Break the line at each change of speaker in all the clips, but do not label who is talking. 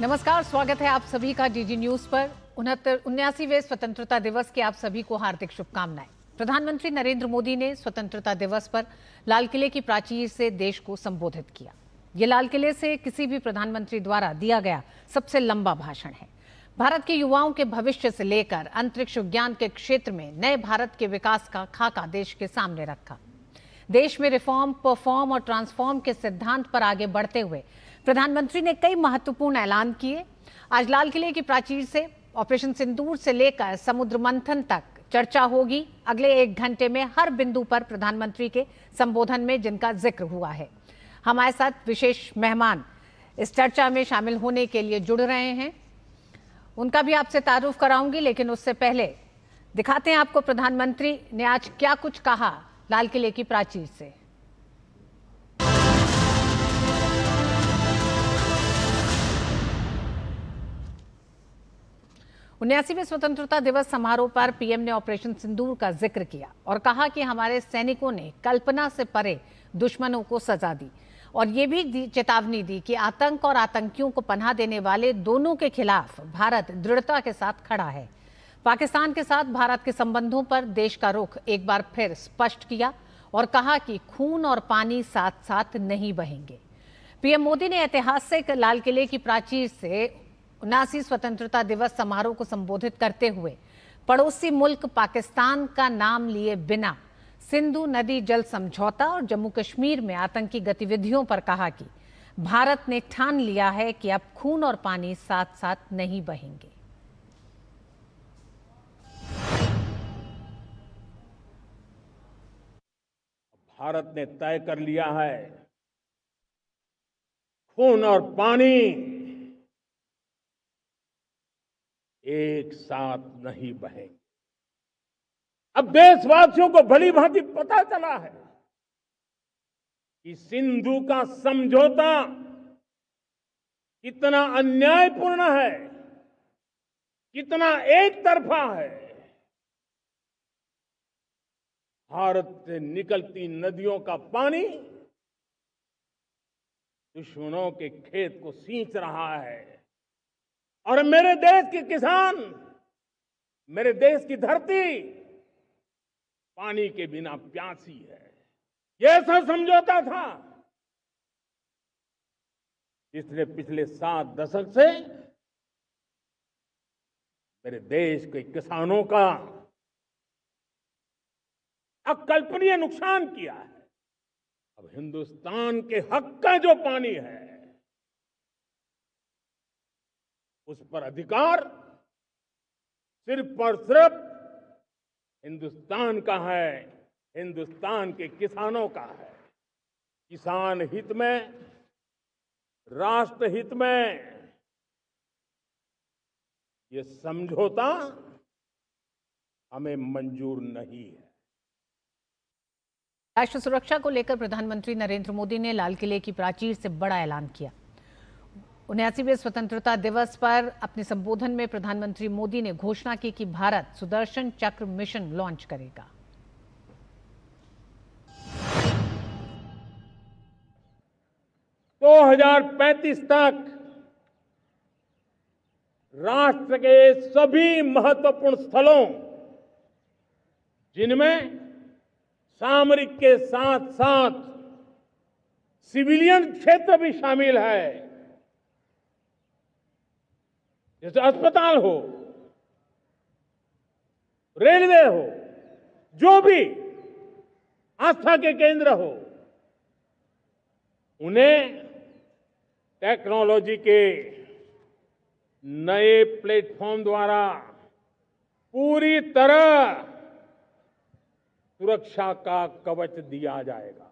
नमस्कार, स्वागत है आप सभी का डीडी न्यूज पर। 79वें स्वतंत्रता दिवस की आप सभी को हार्दिक शुभकामनाएं। प्रधानमंत्री नरेंद्र मोदी ने स्वतंत्रता दिवस पर लाल किले की प्राचीर से देश को संबोधित किया। ये लाल किले से किसी भी प्रधानमंत्री द्वारा दिया गया सबसे लंबा भाषण है। भारत के युवाओं के भविष्य से लेकर अंतरिक्ष विज्ञान के क्षेत्र में नए भारत के विकास का खाका देश के सामने रखा। देश में रिफॉर्म, परफॉर्म और ट्रांसफॉर्म के सिद्धांत पर आगे बढ़ते हुए प्रधानमंत्री ने कई महत्वपूर्ण ऐलान किए। आज लाल किले की प्राचीर से ऑपरेशन सिंदूर से लेकर समुद्र मंथन तक चर्चा होगी। अगले 1 घंटे में हर बिंदु पर प्रधानमंत्री के संबोधन में जिनका जिक्र हुआ है। हमारे साथ विशेष मेहमान इस चर्चा में शामिल होने के लिए जुड़ रहे हैं। उनका भी आपसे तारुफ कराऊंगी, लेकिन उससे पहले दिखाते हैं आपको प्रधानमंत्री ने आज क्या कुछ कहा लाल किले की प्राचीर से। 79वें स्वतंत्रता दिवस समारोह पर पीएम ने ऑपरेशन सिंदूर का जिक्र किया और कहा कि हमारे सैनिकों ने कल्पना से परे दुश्मनों को सजा दी और ये भी चेतावनी दी कि आतंक और आतंकियों को पनाह देने वाले दोनों के खिलाफ भारत दृढ़ता के साथ खड़ा है। पाकिस्तान के साथ भारत के संबंधों पर देश का रुख एक बार फिर स्पष्ट किया और कहा कि खून और पानी साथ साथ नहीं बहेंगे। पीएम मोदी ने ऐतिहासिक लाल किले की प्राचीर से 79 स्वतंत्रता दिवस समारोह को संबोधित करते हुए पड़ोसी मुल्क पाकिस्तान का नाम लिए बिना सिंधु नदी जल समझौता और जम्मू कश्मीर में आतंकी गतिविधियों पर कहा कि भारत ने ठान लिया है कि अब खून और पानी साथ साथ नहीं बहेंगे।
भारत ने तय कर लिया है खून और पानी एक साथ नहीं बहेंगे। अब देशवासियों को भली भांति पता चला है कि सिंधु का समझौता कितना अन्यायपूर्ण है, कितना एक तरफा है। भारत से निकलती नदियों का पानी दुश्मनों के खेत को सींच रहा है और मेरे देश के किसान, मेरे देश की धरती पानी के बिना प्यासी है। ये ऐसा समझौता था जिसने पिछले 7 दशक से मेरे देश के किसानों का अकल्पनीय नुकसान किया है। अब हिंदुस्तान के हक का जो पानी है उस पर अधिकार सिर्फ और सिर्फ हिंदुस्तान का है, हिंदुस्तान के किसानों का है। किसान हित में, राष्ट्र हित में ये समझौता हमें मंजूर नहीं है।
राष्ट्र सुरक्षा को लेकर प्रधानमंत्री नरेंद्र मोदी ने लाल किले की प्राचीर से बड़ा ऐलान किया। 79वें स्वतंत्रता दिवस पर अपने संबोधन में प्रधानमंत्री मोदी ने घोषणा की कि भारत सुदर्शन चक्र मिशन लॉन्च करेगा।
तो 2035 तक राष्ट्र के सभी महत्वपूर्ण स्थलों, जिनमें सामरिक के साथ साथ सिविलियन क्षेत्र भी शामिल है, जैसे अस्पताल हो, रेलवे हो, जो भी आस्था के केंद्र हो, उन्हें टेक्नोलॉजी के नए प्लेटफॉर्म द्वारा पूरी तरह सुरक्षा का कवच दिया जाएगा।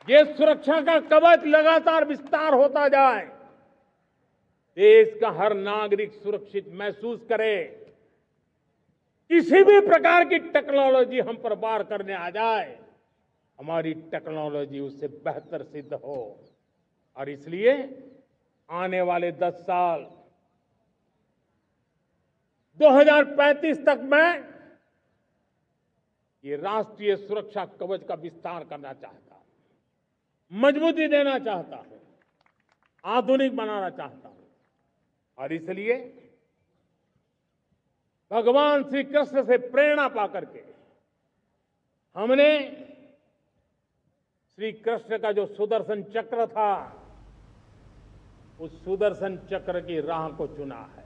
ये सुरक्षा का कवच लगातार विस्तार होता जाए, देश का हर नागरिक सुरक्षित महसूस करे। किसी भी प्रकार की टेक्नोलॉजी हम पर वार करने आ जाए, हमारी टेक्नोलॉजी उससे बेहतर सिद्ध हो। और इसलिए आने वाले 10 साल 2035 तक मैं ये राष्ट्रीय सुरक्षा कवच का विस्तार करना चाहता हूं, मजबूती देना चाहता हूं। आधुनिक बनाना चाहता हूं। और इसलिए भगवान श्री कृष्ण से प्रेरणा पाकर के हमने श्री कृष्ण का जो सुदर्शन चक्र था, उस सुदर्शन चक्र की राह को चुना है।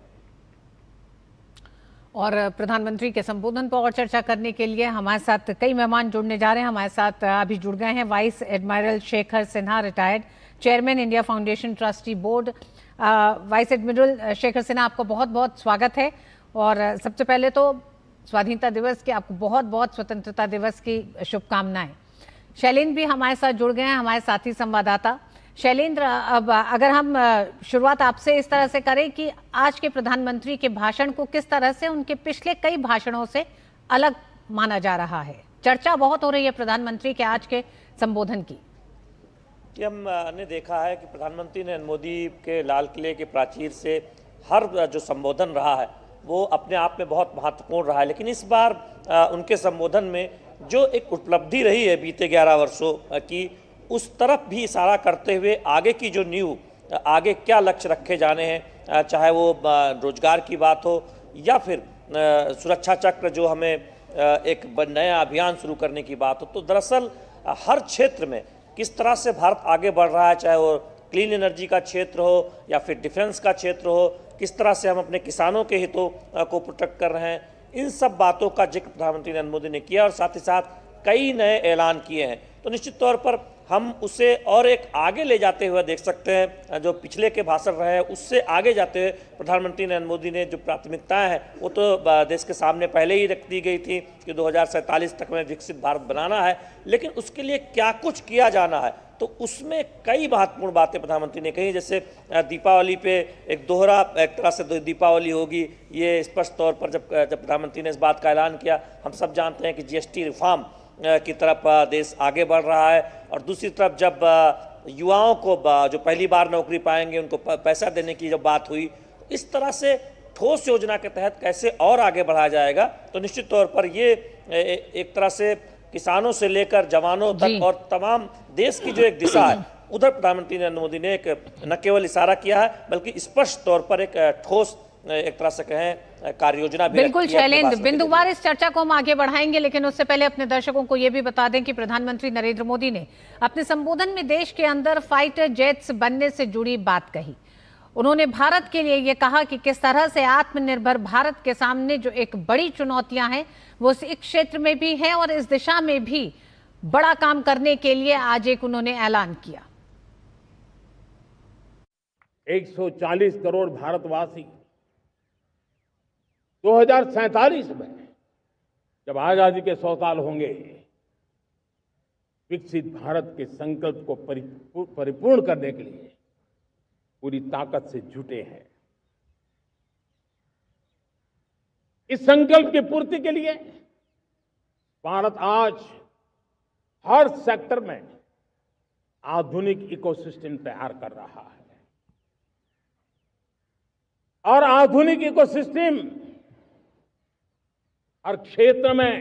और प्रधानमंत्री के संबोधन पर और चर्चा करने के लिए हमारे साथ कई मेहमान जुड़ने जा रहे हैं। हमारे साथ अभी जुड़ गए हैं vice admiral Shekhar Sinha, retired chairman India foundation trustee board. Vice admiral Shekhar Sinha, आपका बहुत बहुत स्वागत है। और सबसे पहले तो स्वाधीनता दिवस की आपको बहुत बहुत स्वतंत्रता दिवस की शुभकामनाएं। शैलेंद्र भी हमारे साथ जुड़ गए हैं, हमारे साथी संवाददाता। शैलेंद्र, अब अगर हम शुरुआत आपसे इस तरह से करें कि आज के प्रधानमंत्री के भाषण को किस तरह से उनके पिछले कई भाषणों से अलग माना जा रहा है? चर्चा बहुत हो रही है प्रधानमंत्री के आज के संबोधन की।
हमने देखा है कि प्रधानमंत्री नरेंद्र मोदी के लाल किले के प्राचीर से हर जो संबोधन रहा है वो अपने आप में बहुत महत्वपूर्ण रहा है, लेकिन इस बार उनके संबोधन में जो एक उपलब्धि रही है बीते 11 वर्षों की, उस तरफ भी इशारा करते हुए आगे की जो आगे क्या लक्ष्य रखे जाने हैं, चाहे वो रोजगार की बात हो या फिर सुरक्षा चक्र जो हमें एक नया अभियान शुरू करने की बात हो, तो दरअसल हर क्षेत्र में किस तरह से भारत आगे बढ़ रहा है, चाहे वो क्लीन एनर्जी का क्षेत्र हो या फिर डिफेंस का क्षेत्र हो, किस तरह से हम अपने किसानों के हितों को प्रोटेक्ट कर रहे हैं, इन सब बातों का जिक्र प्रधानमंत्री नरेंद्र मोदी ने किया और साथ ही साथ कई नए ऐलान किए हैं। तो निश्चित तौर पर हम उसे और एक आगे ले जाते हुए देख सकते हैं। जो पिछले के भाषण रहे हैं उससे आगे जाते हुए प्रधानमंत्री नरेंद्र मोदी ने जो प्राथमिकताएं हैं वो तो देश के सामने पहले ही रख दी गई थी कि 2047 तक में विकसित भारत बनाना है, लेकिन उसके लिए क्या कुछ किया जाना है, तो उसमें कई महत्वपूर्ण बातें प्रधानमंत्री ने कही। जैसे दीपावली पे एक दोहरा एक तरह से दीपावली होगी, ये स्पष्ट तौर पर जब प्रधानमंत्री ने इस बात का ऐलान किया। हम सब जानते हैं कि जीएसटी रिफॉर्म की तरफ देश आगे बढ़ रहा है, और दूसरी तरफ जब युवाओं को जो पहली बार नौकरी पाएंगे उनको पैसा देने की जब बात हुई, इस तरह से ठोस योजना के तहत कैसे और आगे बढ़ाया जाएगा, तो निश्चित तौर पर ये एक तरह से किसानों से लेकर जवानों तक और तमाम देश की जो एक दिशा है उधर प्रधानमंत्री नरेंद्र मोदी ने एक न केवल इशारा किया है बल्कि स्पष्ट तौर पर एक ठोस एक तरह से कहें कार्य योजना भी।
बिल्कुल शैलेंद्र, बिंदुवार इस चर्चा को हम आगे बढ़ाएंगे, लेकिन उससे पहले अपने दर्शकों को यह भी बता दें कि प्रधानमंत्री नरेंद्र मोदी ने अपने संबोधन में देश के अंदर फाइटर जेट्स बनने से जुड़ी बात कही। उन्होंने भारत के लिए यह कहा कि किस तरह से आत्मनिर्भर भारत के सामने जो एक बड़ी चुनौतियां हैं वो इस क्षेत्र में भी है और इस दिशा में भी बड़ा काम करने के लिए आज एक उन्होंने ऐलान किया।
140 करोड़ भारतवासी 2047 में जब आजादी के 100 साल होंगे, विकसित भारत के संकल्प को परिपूर्ण करने के लिए पूरी ताकत से जुटे हैं। इस संकल्प की पूर्ति के लिए भारत आज हर सेक्टर में आधुनिक इकोसिस्टम तैयार कर रहा है, और आधुनिक इकोसिस्टम हर क्षेत्र में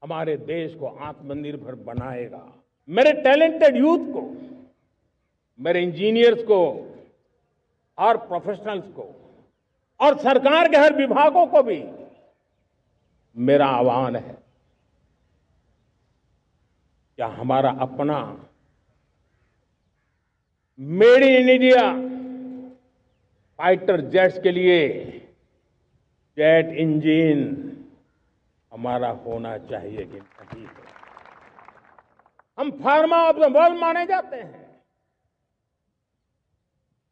हमारे देश को आत्मनिर्भर बनाएगा। मेरे टैलेंटेड यूथ को, मेरे इंजीनियर्स को और प्रोफेशनल्स को और सरकार के हर विभागों को भी मेरा आह्वान है, क्या हमारा अपना made in India fighter jets के लिए जेट इंजन हमारा होना चाहिए कि नहीं? हम फार्मा ऑफ द वर्ल्ड माने जाते हैं,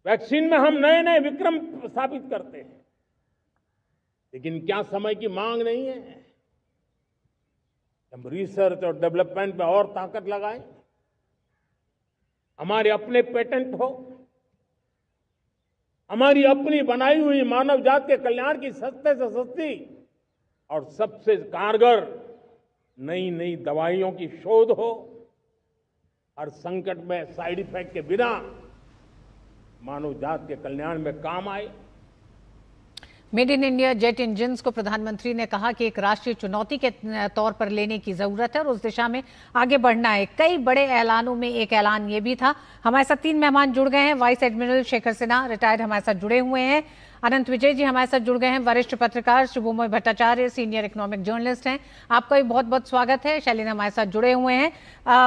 वैक्सीन में हम नए नए विक्रम स्थापित करते हैं, लेकिन क्या समय की मांग नहीं है हम रिसर्च और डेवलपमेंट में और ताकत लगाएं, हमारे अपने पेटेंट हो, हमारी अपनी बनाई हुई मानव जाति के कल्याण की सस्ते से सस्ती और सबसे कारगर नई नई दवाइयों की शोध हो, हर संकट में साइड इफेक्ट के बिना मानव जाति के कल्याण में काम आए।
Made in India jet engines को प्रधानमंत्री ने कहा कि एक राष्ट्रीय चुनौती के तौर पर लेने की जरूरत है और उस दिशा में आगे बढ़ना है। कई बड़े ऐलानों में एक ऐलान ये भी था। हमारे साथ 3 मेहमान जुड़ गए हैं। Vice admiral Shekhar Sinha retired हमारे साथ जुड़े हुए हैं। अनंत विजय जी हमारे साथ जुड़ गए हैं। वरिष्ठ पत्रकार शुभमोय भट्टाचार्य सीनियर इकोनॉमिक जर्नलिस्ट हैं। आपका भी बहुत बहुत स्वागत है। शैलीन हमारे साथ जुड़े हुए हैं।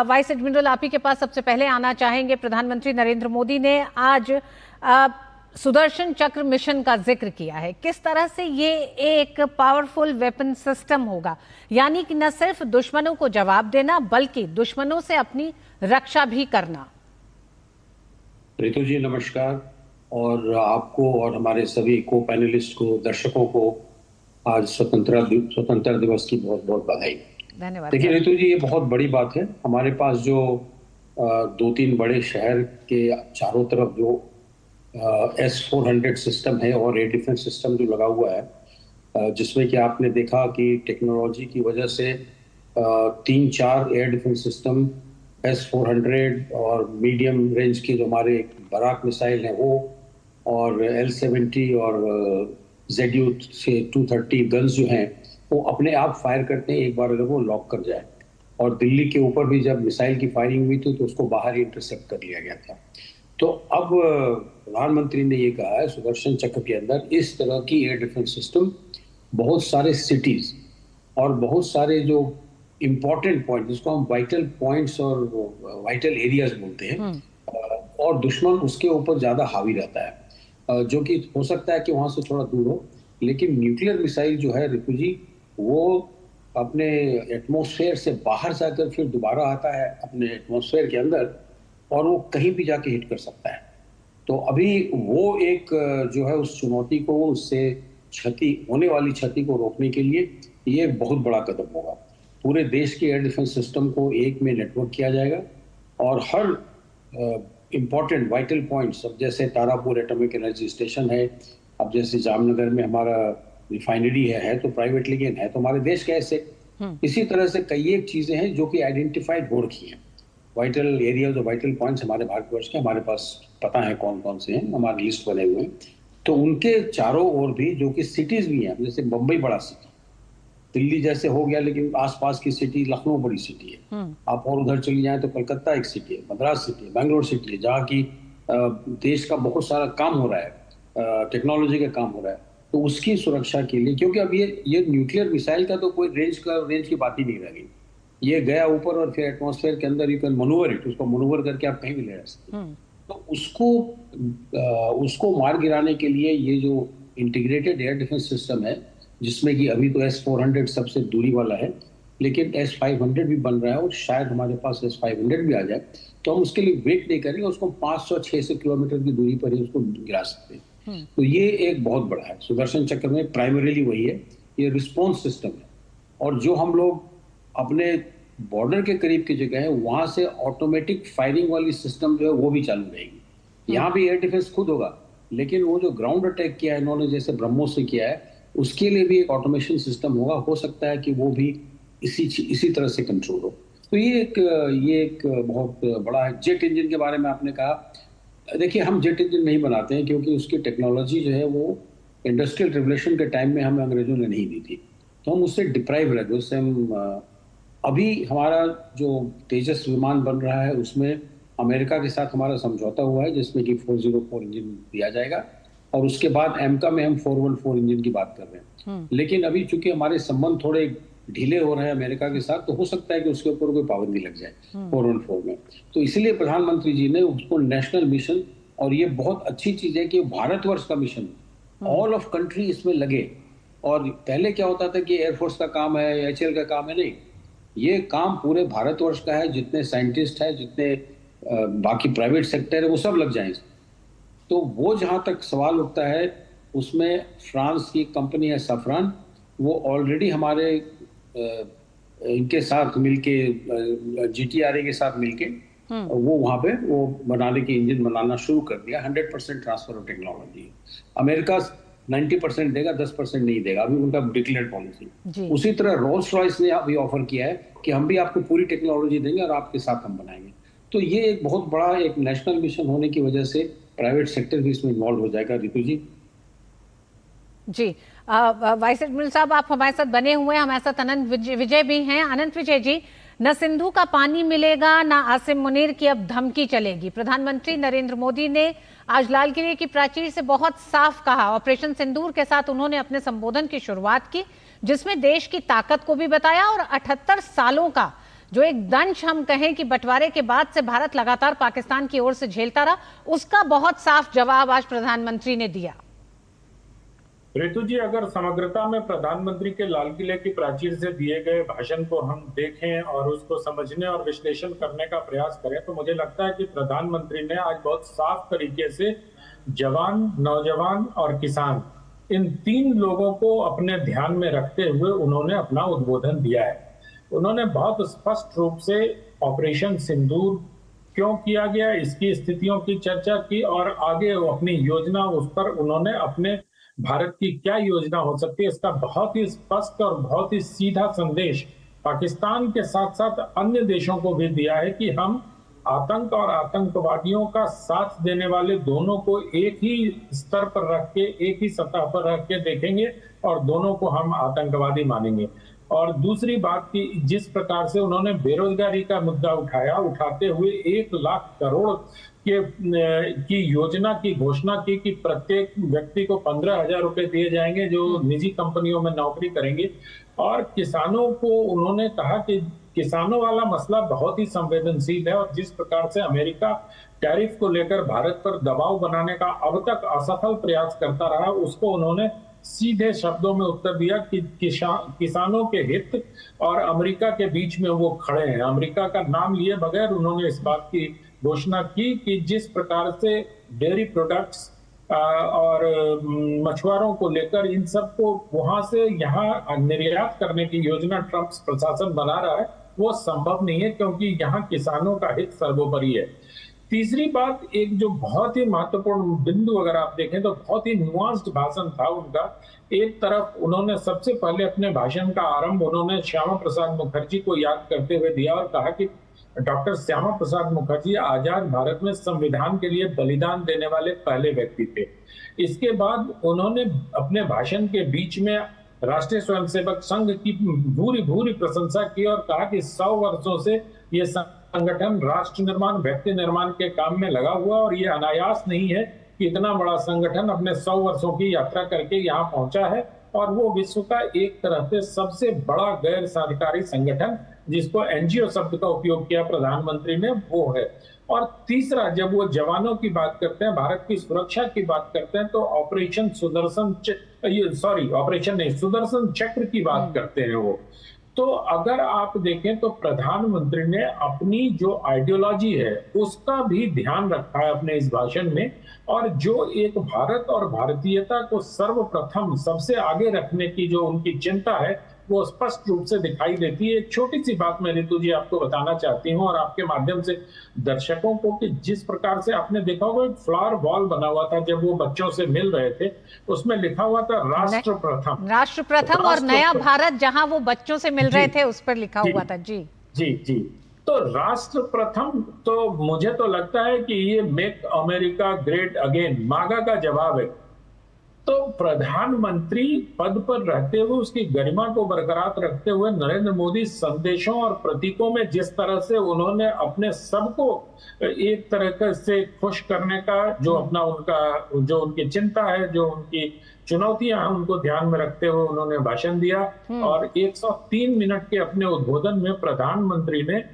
वाइस एडमिरल, आप ही के पास सबसे पहले आना चाहेंगे। प्रधानमंत्री नरेंद्र मोदी ने आज सुदर्शन चक्र मिशन का जिक्र किया है। किस तरह से ये एक पावरफुल वेपन सिस्टम होगा, यानी कि न सिर्फ दुश्मनों को जवाब देना बल्कि दुश्मनों से अपनी रक्षा भी करना।
रितु जी नमस्कार, और आपको और हमारे सभी को पैनलिस्ट को, दर्शकों को आज स्वतंत्रता दिवस की बहुत बहुत बधाई।
धन्यवाद।
देखिए रितु जी, ये बहुत बड़ी बात है। हमारे पास जो 2-3 बड़े शहर के चारों तरफ जो S-400 सिस्टम है और एयर डिफेंस सिस्टम जो लगा हुआ है, जिसमें कि आपने देखा कि टेक्नोलॉजी की वजह से 3-4 एयर डिफेंस सिस्टम S-400 और मीडियम रेंज के जो हमारे बराक मिसाइल हैं वो, और L-70 और ZU-230 गन्स जो हैं वो अपने आप फायर करते हैं एक बार अगर वो लॉक कर जाए। और दिल्ली के ऊपर भी जब मिसाइल की फायरिंग हुई थी तो उसको बाहर ही इंटरसेप्ट कर लिया गया था। तो अब प्रधानमंत्री ने ये कहा है सुदर्शन चक्र के अंदर इस तरह की एयर डिफेंस सिस्टम बहुत सारे सिटीज और बहुत सारे जो इम्पोर्टेंट पॉइंट, जिसको हम वाइटल पॉइंट्स और वाइटल एरियाज बोलते हैं, और दुश्मन उसके ऊपर ज्यादा हावी रहता है, जो कि हो सकता है कि वहां से थोड़ा दूर हो। लेकिन न्यूक्लियर मिसाइल जो है रितु जी, वो अपने एटमॉस्फेयर से बाहर जाकर फिर दोबारा आता है अपने एटमॉस्फेयर के अंदर, और वो कहीं भी जाके हिट कर सकता है। तो अभी वो एक जो है उस चुनौती को, उससे क्षति होने वाली क्षति को रोकने के लिए ये एक बहुत बड़ा कदम होगा। पूरे देश के एयर डिफेंस सिस्टम को एक में नेटवर्क किया जाएगा और हर इम्पोर्टेंट वाइटल पॉइंट्स, अब जैसे तारापुर एटॉमिक एनर्जी स्टेशन है, अब जैसे जामनगर में हमारा रिफाइनरी है तो प्राइवेट, लेकिन है तो हमारे देश का ऐसे। इसी तरह से कई एक चीजें हैं जो कि आइडेंटिफाइड हो रखी हैं, वाइटल एरियाज और वाइटल पॉइंट्स हमारे भारतवर्ष के, हमारे पास पता है कौन कौन से हैं, हमारे लिस्ट बने हुए हैं। तो उनके चारों ओर भी जो कि सिटीज भी हैं, जैसे मुंबई बड़ा सिटी, दिल्ली जैसे हो गया, लेकिन आसपास की सिटी लखनऊ बड़ी सिटी है। आप और उधर चली जाएं तो कलकत्ता एक सिटी है, मद्रास सिटी है, बैंगलोर सिटी है, जहाँ की देश का बहुत सारा काम हो रहा है, टेक्नोलॉजी का काम हो रहा है। तो उसकी सुरक्षा के लिए, क्योंकि अब ये न्यूक्लियर मिसाइल का तो कोई रेंज की बात ही नहीं रह गई। ये गया ऊपर और फिर एटमॉस्फेयर के अंदर यू कैन मनूवर इट, उसको मनूवर करके आप कहीं भी ले जा सकते हैं। तो उसको मार गिराने के लिए ये जो इंटीग्रेटेड एयर डिफेंस सिस्टम है, जिसमें कि अभी तो S-400 सबसे दूरी वाला है, लेकिन S-500 भी बन रहा है और शायद हमारे पास S-500 भी आ जाए, तो हम उसके लिए वेट नहीं करेंगे, उसको 500-600 किलोमीटर की दूरी पर ही उसको गिरा सकते हैं। तो ये एक बहुत बड़ा है। सुदर्शन चक्र में प्राइमरीली वही है, ये रिस्पॉन्स सिस्टम है। और जो हम लोग अपने बॉर्डर के करीब की जगह है, वहां से ऑटोमेटिक फायरिंग वाली सिस्टम जो है वो भी चालू रहेगी। यहाँ भी एयर डिफेंस खुद होगा, लेकिन वो जो ग्राउंड अटैक किया है इन्होंने, जैसे ब्रह्मोस से किया है, उसके लिए भी एक ऑटोमेशन सिस्टम होगा। हो सकता है कि वो भी इसी तरह से कंट्रोल हो। तो ये एक बहुत बड़ा है। जेट इंजन के बारे में आपने कहा, देखिए हम जेट इंजन नहीं बनाते हैं क्योंकि उसकी टेक्नोलॉजी जो है वो इंडस्ट्रियल रिवोल्यूशन के टाइम में हमें अंग्रेजों ने नहीं दी थी, तो हम उससे डिप्राइव रह गए। उससे हम अभी हमारा जो तेजस विमान बन रहा है उसमें अमेरिका के साथ हमारा समझौता हुआ है, जिसमें कि 404 इंजन दिया जाएगा, और उसके बाद एमका में हम 414 इंजन की बात कर रहे हैं। लेकिन अभी चूंकि हमारे संबंध थोड़े ढीले हो रहे हैं अमेरिका के साथ, तो हो सकता है कि उसके ऊपर कोई पाबंदी लग जाए 414 में। तो इसलिए प्रधानमंत्री जी ने उसको नेशनल मिशन, और ये बहुत अच्छी चीज है कि भारतवर्ष का मिशन, ऑल ऑफ कंट्री इसमें लगे। और पहले क्या होता था कि एयरफोर्स का काम है, HAL का काम है, नहीं, ये काम पूरे भारतवर्ष का है। जितने साइंटिस्ट हैं, जितने बाकी प्राइवेट सेक्टर है, वो सब लग जाएं। तो वो जहां तक सवाल उठता है, उसमें फ्रांस की कंपनी है सफरान, वो ऑलरेडी हमारे इनके साथ मिलके, GTRA के साथ मिलके वो वहां पे वो बनाने की इंजन बनाना शुरू कर दिया। 100% ट्रांसफर ऑफ टेक्नोलॉजी। अमेरिका 90% देगा, 10% नहीं देगा, अभी उनका डिक्लेयर्ड पॉलिसी। उसी तरह रोल्स रॉयस ने अभी ऑफर किया है कि हम भी आपको पूरी टेक्नोलॉजी देंगे और आपके साथ हम बनाएंगे। तो ये एक बहुत बड़ा एक नेशनल मिशन होने की वजह से प्राइवेट सेक्टर भी इसमें इन्वॉल्व हो जाएगा। रितु जी,
जी, वाइस एडमिरल साहब, आप हमारे साथ बने हुए हैं, हमारे साथ अनंत विजय भी हैं। अनंत विजय जी, न सिंधु का पानी मिलेगा, न आसिम मुनीर की अब धमकी चलेगी। प्रधानमंत्री नरेंद्र मोदी ने आज लाल किले की प्राचीर से बहुत साफ कहा। ऑपरेशन सिंदूर के साथ उन्होंने अपने संबोधन की शुरुआत की, जिसमें देश की ताकत को भी बताया और 78 सालों का जो एक दंश हम कहें कि बंटवारे के बाद से भारत लगातार पाकिस्तान की ओर से झेलता रहा, उसका बहुत साफ जवाब आज प्रधानमंत्री ने दिया।
ऋतु जी, अगर समग्रता में प्रधानमंत्री के लाल किले की प्राचीर से दिए गए भाषण को हम देखें और उसको समझने और विश्लेषण करने का प्रयास करें, तो मुझे लगता है कि प्रधानमंत्री ने आज बहुत साफ तरीके से जवान, नौजवान और किसान, इन तीन लोगों को अपने ध्यान में रखते हुए उन्होंने अपना उद्बोधन दिया है। उन्होंने बहुत स्पष्ट रूप से ऑपरेशन सिंदूर क्यों किया गया, इसकी स्थितियों की चर्चा की और आगे अपनी योजना, उस पर उन्होंने अपने भारत की क्या योजना हो सकती है, इसका बहुत ही स्पष्ट और बहुत ही सीधा संदेश पाकिस्तान के साथ साथ अन्य देशों को भी दिया है कि हम आतंक और आतंकवादियों का साथ देने वाले दोनों को एक ही स्तर पर रख के, एक ही सतह पर रख के देखेंगे और दोनों को हम आतंकवादी मानेंगे। और दूसरी बात की, जिस प्रकार से उन्होंने बेरोजगारी का मुद्दा उठाया, उठाते हुए 1 लाख करोड़ की योजना की घोषणा की कि प्रत्येक व्यक्ति को 15,000 रुपए दिए जाएंगे जो निजी कंपनियों में नौकरी करेंगे। और किसानों को उन्होंने कहा कि किसानों वाला मसला बहुत ही संवेदनशील है और जिस प्रकार से अमेरिका टैरिफ को लेकर भारत पर दबाव बनाने का अब तक असफल प्रयास करता रहा, उसको उन्होंने सीधे शब्दों में उत्तर दिया कि किसानों के हित और अमेरिका के बीच में वो खड़े हैं। अमेरिका का नाम लिए बगैर उन्होंने इस बात की घोषणा की कि जिस प्रकार से डेयरी प्रोडक्ट्स और मछुआरों को लेकर इन सबको वहां से यहाँ निर्यात करने की योजना ट्रंप प्रशासन बना रहा है, वो संभव नहीं है क्योंकि यहाँ किसानों का हित सर्वोपरि है। तीसरी बात, एक जो बहुत ही महत्वपूर्ण बिंदु अगर आप देखें तो बहुत ही नुआंस्ड भाषण था उनका। एक तरफ उन्होंने सबसे पहले अपने भाषण का आरंभ उन्होंने श्यामा प्रसाद मुखर्जी को याद करते हुए दिया और कहा कि डॉक्टर श्यामा प्रसाद मुखर्जी आजाद भारत में संविधान के लिए बलिदान देने वाले पहले व्यक्ति थे। इसके बाद उन्होंने अपने भाषण के बीच में राष्ट्रीय स्वयंसेवक संघ की भूरी प्रशंसा की और कहा कि 100 वर्षों से ये संगठन राष्ट्र निर्माण, व्यक्ति निर्माण के काम में लगा हुआ और ये अनायास नहीं है कि इतना बड़ा संगठन अपने 100 वर्षों की यात्रा करके यहाँ पहुंचा है और वो विश्व का एक तरह से सबसे बड़ा गैर सरकारी संगठन, जिसको एनजीओ शब्द का उपयोग किया प्रधानमंत्री ने, वो है। और तीसरा, जब वो जवानों की बात करते हैं, भारत की सुरक्षा की बात करते हैं, तो ऑपरेशन सुदर्शन चक्र की बात करते हैं वो। तो अगर आप देखें तो प्रधानमंत्री ने अपनी जो आइडियोलॉजी है उसका भी ध्यान रखा है अपने इस भाषण में, और जो एक भारत और भारतीयता को सर्वप्रथम सबसे आगे रखने की जो उनकी चिंता है वो स्पष्ट रूप से दिखाई देती है। एक छोटी सी बात मैं ऋतु जी आपको बताना चाहती हूँ और आपके माध्यम से दर्शकों को, कि जिस प्रकार से आपने देखा होगा एक फ्लावर वॉल बना हुआ था जब वो बच्चों से मिल रहे थे, उसमें लिखा हुआ था राष्ट्र प्रथम
और नया भारत, जहां वो बच्चों से मिल रहे थे उस पर लिखा हुआ था। जी
जी जी। तो राष्ट्र प्रथम, तो मुझे तो लगता है कि ये मेक अमेरिका ग्रेट अगेन मागा का जवाब है। तो प्रधानमंत्री पद पर रहते हुए उसकी गरिमा को बरकरार रखते हुए नरेंद्र मोदी संदेशों और प्रतीकों में जिस तरह से उन्होंने अपने सबको एक तरह से खुश करने का जो अपना जो उनकी चिंता है, जो उनकी चुनौतियां हैं, उनको ध्यान में रखते हुए उन्होंने भाषण दिया। और 103 मिनट के अपने उद्बोधन में प्रधानमंत्री ने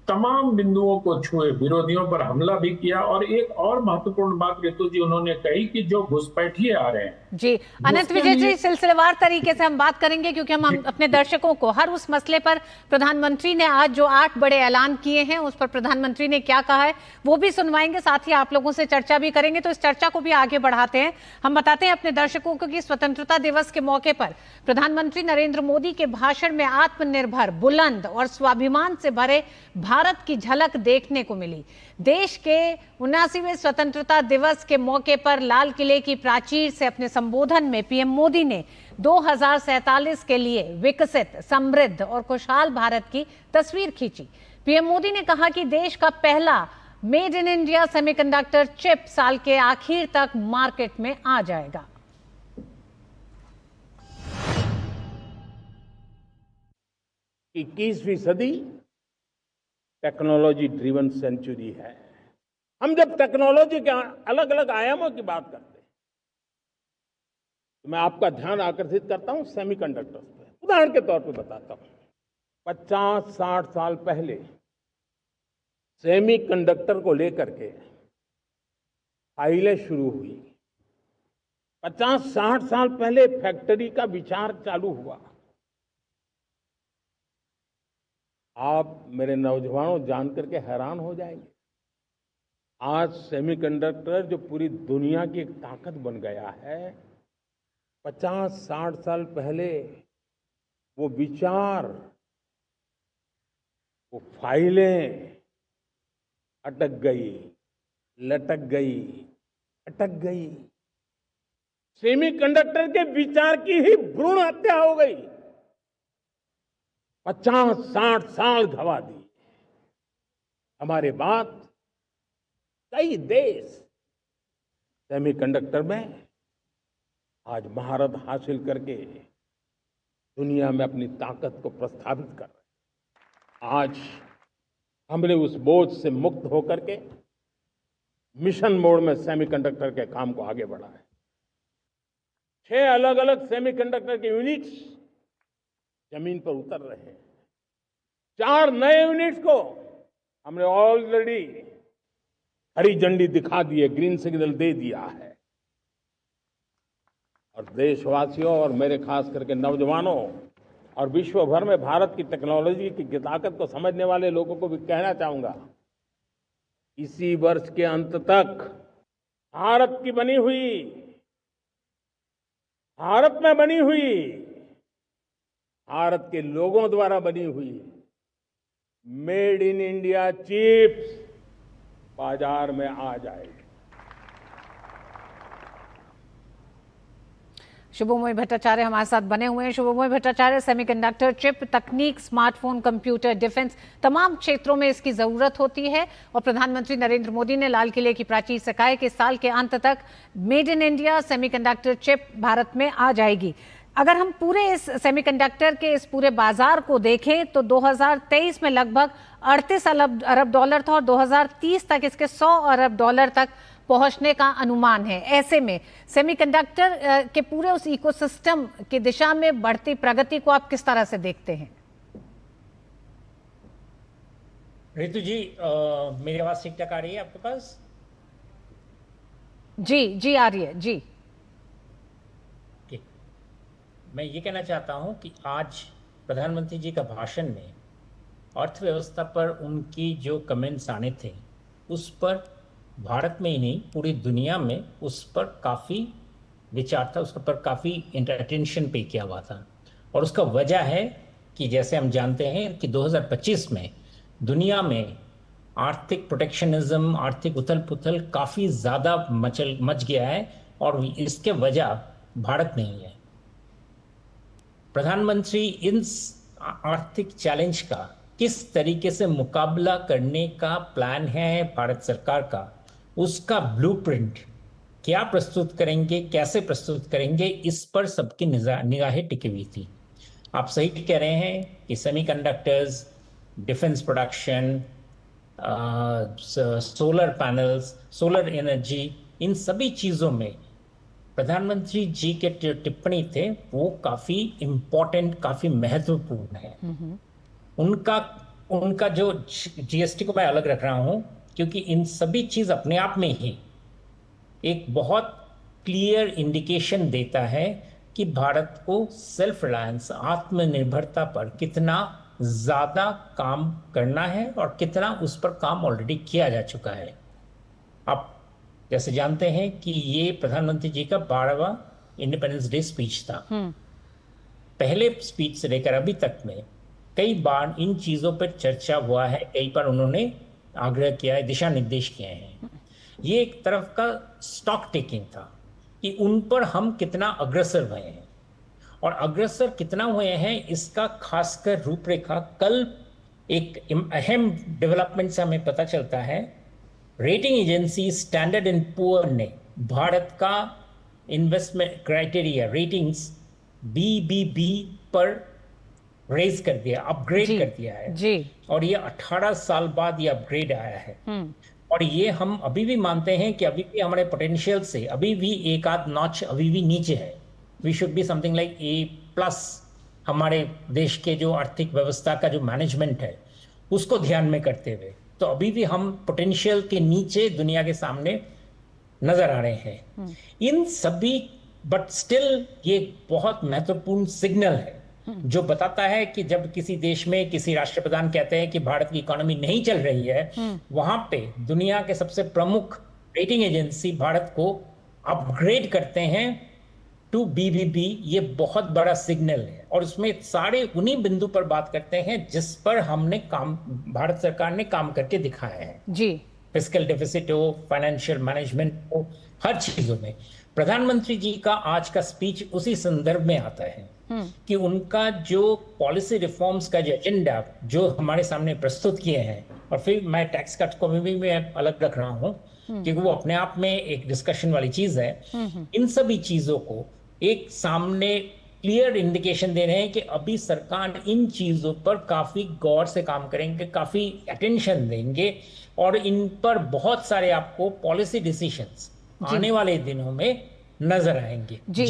तमाम बिंदुओं को छुए, विरोधियों पर हमला भी किया। और एक और महत्वपूर्ण बात ऋतु जी उन्होंने कही कि जो घुसपैठिए आ रहे हैं।
जी अनंत विजय जी, सिलसिलेवार तरीके से हम बात करेंगे क्योंकि हम अपने दर्शकों को हर उस मसले पर प्रधानमंत्री ने आज जो 8 बड़े ऐलान किए हैं उस पर प्रधानमंत्री ने क्या कहा है वो भी सुनवाएंगे, साथ ही आप लोगों से चर्चा भी करेंगे। तो इस चर्चा को भी आगे बढ़ाते हैं। हम बताते हैं अपने दर्शकों को कि स्वतंत्रता दिवस के मौके पर प्रधानमंत्री नरेंद्र मोदी के भाषण में आत्मनिर्भर, बुलंद और स्वाभिमान से भरे भारत की झलक देखने को मिली। देश के 79वें स्वतंत्रता दिवस के मौके पर लाल किले की प्राचीर से अपने संबोधन में पीएम मोदी ने 2047 के लिए विकसित, समृद्ध और खुशहाल भारत की तस्वीर खींची। पीएम मोदी ने कहा कि देश का पहला made in India semiconductor chip साल के आखिर तक मार्केट में आ जाएगा।
21वीं सदी टेक्नोलॉजी ड्रिवन सेंचुरी है। हम जब टेक्नोलॉजी के अलग अलग आयामों की बात करते हैं तो मैं आपका ध्यान आकर्षित करता हूं सेमीकंडक्टर्स पे। उदाहरण के तौर पे बताता हूं, 50-60 साल पहले सेमीकंडक्टर को लेकर के फाइलें शुरू हुई। 50-60 साल पहले फैक्ट्री का विचार चालू हुआ। आप मेरे नौजवानों जान करके हैरान हो जाएंगे, आज सेमीकंडक्टर जो पूरी दुनिया की एक ताकत बन गया है, 50-60 साल पहले वो विचार, वो फाइलें अटक गई, लटक गई, अटक गई। सेमीकंडक्टर के विचार की ही भ्रूण हत्या हो गई। 50-60 साल गवा दी। हमारे बाद कई देश सेमीकंडक्टर में आज महारत हासिल करके दुनिया में अपनी ताकत को प्रस्थापित कर रहे हैं। आज हमने उस बोझ से मुक्त होकर के मिशन मोड में सेमीकंडक्टर के काम को आगे बढ़ा है। 6 अलग अलग सेमीकंडक्टर के यूनिट्स जमीन पर उतर रहे हैं। 4 नए यूनिट्स को हमने ऑलरेडी हरी झंडी दिखा दी है, ग्रीन सिग्नल दे दिया है। और देशवासियों और मेरे खास करके नौजवानों और विश्व भर में भारत की टेक्नोलॉजी की ताकत को समझने वाले लोगों को भी कहना चाहूंगा, इसी वर्ष के अंत तक भारत की बनी हुई, भारत में बनी हुई, भारत के लोगों द्वारा बनी हुई मेड इन इंडिया चिप्स बाजार में आ जाएगी।
शुभमोय भट्टाचार्य हमारे साथ बने हुए हैं। शुभमोय भट्टाचार्य, सेमीकंडक्टर चिप तकनीक, स्मार्टफोन, कंप्यूटर, डिफेंस, तमाम क्षेत्रों में इसकी जरूरत होती है और प्रधानमंत्री नरेंद्र मोदी ने लाल किले की प्राचीर से कहा है कि साल के अंत तक made in India semiconductor chip Bharat में आ जाएगी। अगर हम पूरे इस सेमीकंडक्टर के इस पूरे बाजार को देखें तो 2023 में लगभग 38 अरब डॉलर था और 2030 तक इसके 100 अरब डॉलर तक पहुंचने का अनुमान है। ऐसे में सेमीकंडक्टर के पूरे उस इकोसिस्टम की दिशा में बढ़ती प्रगति को आप किस तरह से देखते हैं?
रितु जी, मेरी आवाज ठीक ठाक आ रही है आपके पास?
जी आ रही है जी।
मैं ये कहना चाहता हूं कि आज प्रधानमंत्री जी का भाषण में अर्थव्यवस्था पर उनकी जो कमेंट्स आने थे, उस पर भारत में ही नहीं पूरी दुनिया में उस पर काफ़ी विचार था, उस पर काफ़ी अटेंशन पे किया हुआ था। और उसका वजह है कि जैसे हम जानते हैं कि 2025 में दुनिया में आर्थिक प्रोटेक्शनिज्म, आर्थिक उथल पुथल काफ़ी ज़्यादा मच गया है और इसके वजह भारत नहीं है। प्रधानमंत्री इन आर्थिक चैलेंज का किस तरीके से मुकाबला करने का प्लान है भारत सरकार का, उसका ब्लूप्रिंट क्या प्रस्तुत करेंगे, कैसे प्रस्तुत करेंगे, इस पर सबकी निगाहें टिकी हुई थी। आप सही कह रहे हैं कि semiconductors, defence production, solar panels, solar energy, इन सभी चीज़ों में प्रधानमंत्री जी के टिप्पणी थे वो काफ़ी इम्पोर्टेंट, काफ़ी महत्वपूर्ण है। उनका जो जीएसटी को मैं अलग रख रहा हूँ क्योंकि इन सभी चीज़ अपने आप में ही एक बहुत क्लियर इंडिकेशन देता है कि भारत को सेल्फ रिलायंस, आत्मनिर्भरता पर कितना ज़्यादा काम करना है और कितना उस पर काम ऑलरेडी किया जा चुका है। आप जैसे जानते हैं कि ये प्रधानमंत्री जी का 12वां इंडिपेंडेंस डे स्पीच था। पहले स्पीच से लेकर अभी तक में कई बार इन चीज़ों पर चर्चा हुआ है, कई बार उन्होंने आग्रह किया है, दिशा निर्देश किए हैं। ये एक तरफ का स्टॉक टेकिंग था कि उन पर हम कितना अग्रसर हुए हैं और अग्रसर कितना हुए हैं इसका खासकर रूपरेखा कल एक अहम डेवलपमेंट से हमें पता चलता है। Rating agency standard and poor ने भारत का इन्वेस्टमेंट क्राइटेरिया रेटिंग्स BBB पर रेज कर दिया, अपग्रेड
जी,
कर दिया है।
जी।
और ये 18 साल बाद ये अपग्रेड आया है। और ये हम अभी भी मानते हैं कि अभी भी हमारे पोटेंशियल से अभी भी एक आध नॉच अभी भी नीचे है। We should be something like A+ हमारे देश के जो आर्थिक व्यवस्था का जो मैनेजमेंट है उसको ध्यान में करते हुए। तो अभी भी हम पोटेंशियल के नीचे दुनिया के सामने नजर आ रहे हैं इन सभी। बट स्टिल ये बहुत महत्वपूर्ण सिग्नल है जो बताता है कि जब किसी देश में किसी राष्ट्रप्रधान कहते हैं कि भारत की इकोनॉमी नहीं चल रही है, वहां पे दुनिया के सबसे प्रमुख रेटिंग एजेंसी भारत को अपग्रेड करते हैं टू BBB। ये बहुत बड़ा सिग्नल है और उसमें सारे उन्हीं बिंदु पर बात करते हैं जिस पर हमने काम, भारत सरकार ने काम करके दिखाया है
जी।
फिस्कल डेफिसिट हो, फाइनेंशियल मैनेजमेंट हो, हर चीजों में। प्रधानमंत्री जी का आज का स्पीच उसी संदर्भ में आता है कि उनका जो पॉलिसी रिफॉर्म्स का जो एजेंडा जो हमारे सामने प्रस्तुत किए हैं, और फिर मैं टैक्स कट को भी मैं अलग रख रहा हूं क्योंकि वो अपने आप में एक डिस्कशन वाली चीज है। इन सभी चीजों को एक सामने क्लियर इंडिकेशन दे रहे हैं कि अभी सरकार इन चीजों पर काफी गौर से काम करेंगे, काफी अटेंशन देंगे और इन पर बहुत सारे आपको पॉलिसी डिसीजंस आने वाले दिनों में नजर आएंगे।
जी,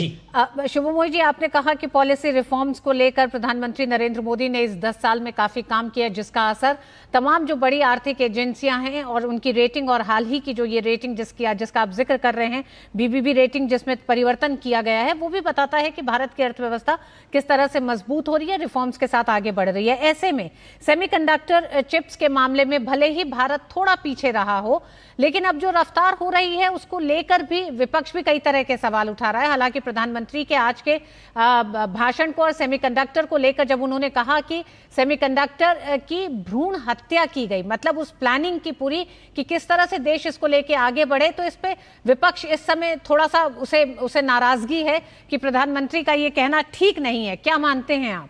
शुभमोई जी, आपने कहा कि पॉलिसी रिफॉर्म्स को लेकर प्रधानमंत्री नरेंद्र मोदी ने इस 10 साल में काफी काम किया जिसका असर तमाम जो बड़ी आर्थिक एजेंसियां हैं और उनकी रेटिंग, और हाल ही की जो ये रेटिंग जिसका आप जिक्र कर रहे हैं BBB रेटिंग जिसमें परिवर्तन किया गया है, वो भी बताता है कि भारत की अर्थव्यवस्था किस तरह से मजबूत हो रही है, रिफॉर्म्स के साथ आगे बढ़ रही है। ऐसे में सेमीकंडक्टर चिप्स के मामले में भले ही भारत थोड़ा पीछे रहा हो, लेकिन अब जो रफ्तार हो रही है उसको लेकर भी विपक्ष भी कई तरह के सवाल उठा रहा है। हालांकि प्रधानमंत्री के आज के भाषण को और सेमीकंडक्टर को लेकर जब उन्होंने कहा कि सेमीकंडक्टर की भ्रूण हत्या की गई, मतलब उस प्लानिंग की पूरी कि किस तरह से देश इसको लेके आगे बढ़े, तो इस पे विपक्ष इस समय थोड़ा सा उसे नाराजगी है कि प्रधानमंत्री का ये कहना ठीक नहीं है। क्या मानते हैं आप?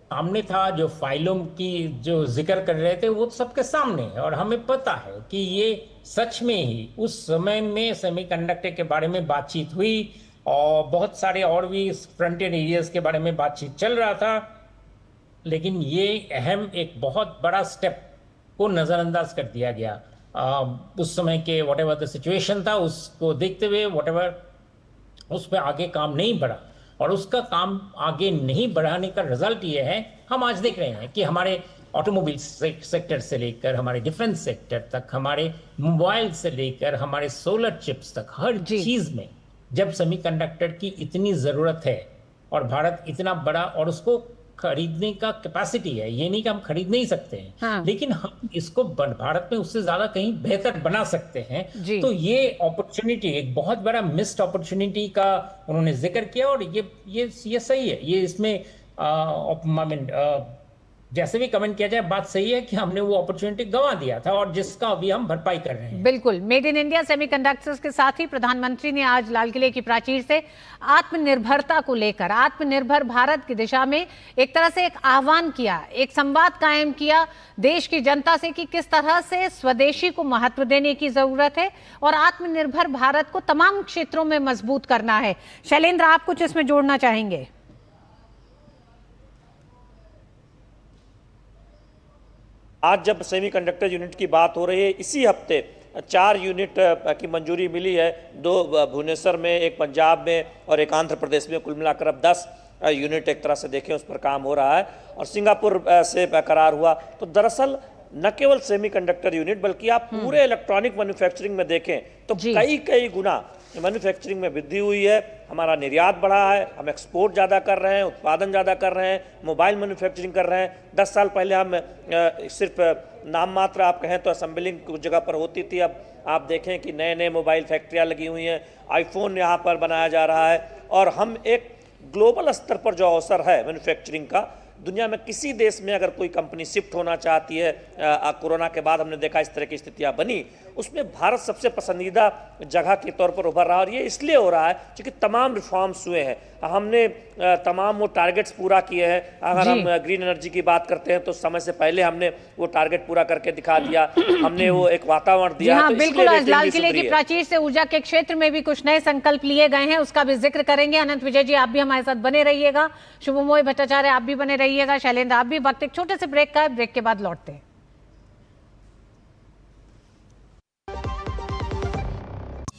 सामने था जो फाइलों की जो जिक्र कर रहे थे वो सबके सामने है और हमें पता है कि ये सच में ही उस समय में सेमीकंडक्टर के बारे में बातचीत हुई और बहुत सारे और भी फ्रंटियर एरियाज के बारे में बातचीत चल रहा था, लेकिन ये अहम एक बहुत बड़ा स्टेप को नज़रअंदाज कर दिया गया। उस समय के व्हाटएवर द सिचुएशन था उसको देखते हुए व्हाटएवर उस पर आगे काम नहीं बढ़ा और उसका काम आगे नहीं बढ़ाने का रिजल्ट ये है, हम आज देख रहे हैं कि हमारे ऑटोमोबाइल सेक्टर से लेकर हमारे डिफेंस सेक्टर तक, हमारे मोबाइल से लेकर हमारे सोलर चिप्स तक, हर चीज में जब सेमीकंडक्टर की इतनी जरूरत है और भारत इतना बड़ा और उसको खरीदने का कैपेसिटी है, ये नहीं कि हम खरीद नहीं सकते हैं, हाँ। लेकिन हम इसको भारत में उससे ज्यादा कहीं बेहतर बना सकते हैं। तो ये अपॉर्चुनिटी एक बहुत बड़ा मिस्ड अपॉर्चुनिटी का उन्होंने जिक्र किया और ये सही है। ये इसमें जैसे भी कमेंट किया जाए बात सही है कि हमने वो अपॉर्चुनिटी गंवा दिया था और जिसका अभी हम भरपाई कर रहे हैं।
बिल्कुल। मेड इन इंडिया सेमीकंडक्टर्स के साथ ही प्रधानमंत्री ने आज लाल किले की प्राचीर से आत्मनिर्भरता को लेकर, आत्मनिर्भर भारत की दिशा में एक तरह से एक आह्वान किया, एक संवाद कायम किया देश की जनता से कि किस तरह से स्वदेशी को महत्व देने की जरूरत है और आत्मनिर्भर भारत को तमाम क्षेत्रों में मजबूत करना है। शैलेंद्र, आप कुछ इसमें जोड़ना चाहेंगे?
आज जब सेमीकंडक्टर यूनिट की बात हो रही है, इसी हफ्ते 4 यूनिट की मंजूरी मिली है, 2 भुवनेश्वर में, एक पंजाब में और एक आंध्र प्रदेश में। कुल मिलाकर अब 10 यूनिट एक तरह से देखें उस पर काम हो रहा है और सिंगापुर से करार हुआ। तो दरअसल न केवल सेमीकंडक्टर यूनिट बल्कि आप पूरे इलेक्ट्रॉनिक मैन्युफैक्चरिंग में देखें तो कई गुना मैन्युफैक्चरिंग में वृद्धि हुई है। हमारा निर्यात बढ़ा है, हम एक्सपोर्ट ज़्यादा कर रहे हैं, उत्पादन ज़्यादा कर रहे हैं, मोबाइल मैन्युफैक्चरिंग कर रहे हैं। 10 साल पहले हम सिर्फ नाम मात्र आप कहें तो असेंबलिंग कुछ जगह पर होती थी, अब आप देखें कि नए नए मोबाइल फैक्ट्रियाँ लगी हुई हैं, आईफोन यहाँ पर बनाया जा रहा है और हम एक ग्लोबल स्तर पर जो अवसर है मैन्युफैक्चरिंग का, दुनिया में किसी देश में अगर कोई कंपनी शिफ्ट होना चाहती है, कोरोना के बाद हमने देखा इस तरह की स्थितियां बनी, उसमें भारत सबसे पसंदीदा जगह के तौर पर उभर रहा। और ये इसलिए हो रहा है क्योंकि तमाम रिफॉर्म्स हुए हैं, हमने तमाम वो टारगेट्स पूरा किए हैं। अगर हम ग्रीन एनर्जी की बात करते हैं तो समय से पहले हमने वो टारगेट पूरा करके दिखा दिया, हमने वो एक वातावरण दिया।
हाँ, तो बिल्कुल। आज लाल किले की प्राचीर से ऊर्जा के क्षेत्र में भी कुछ नए संकल्प लिए गए हैं, उसका भी जिक्र करेंगे। अनंत विजय जी, आप भी हमारे साथ बने रहिएगा। शुभमोय भट्टाचार्य, आप भी बने रहिएगा। शैलेंद्र, आप भी। वक्त एक छोटे से ब्रेक का है, ब्रेक के बाद लौटते हैं।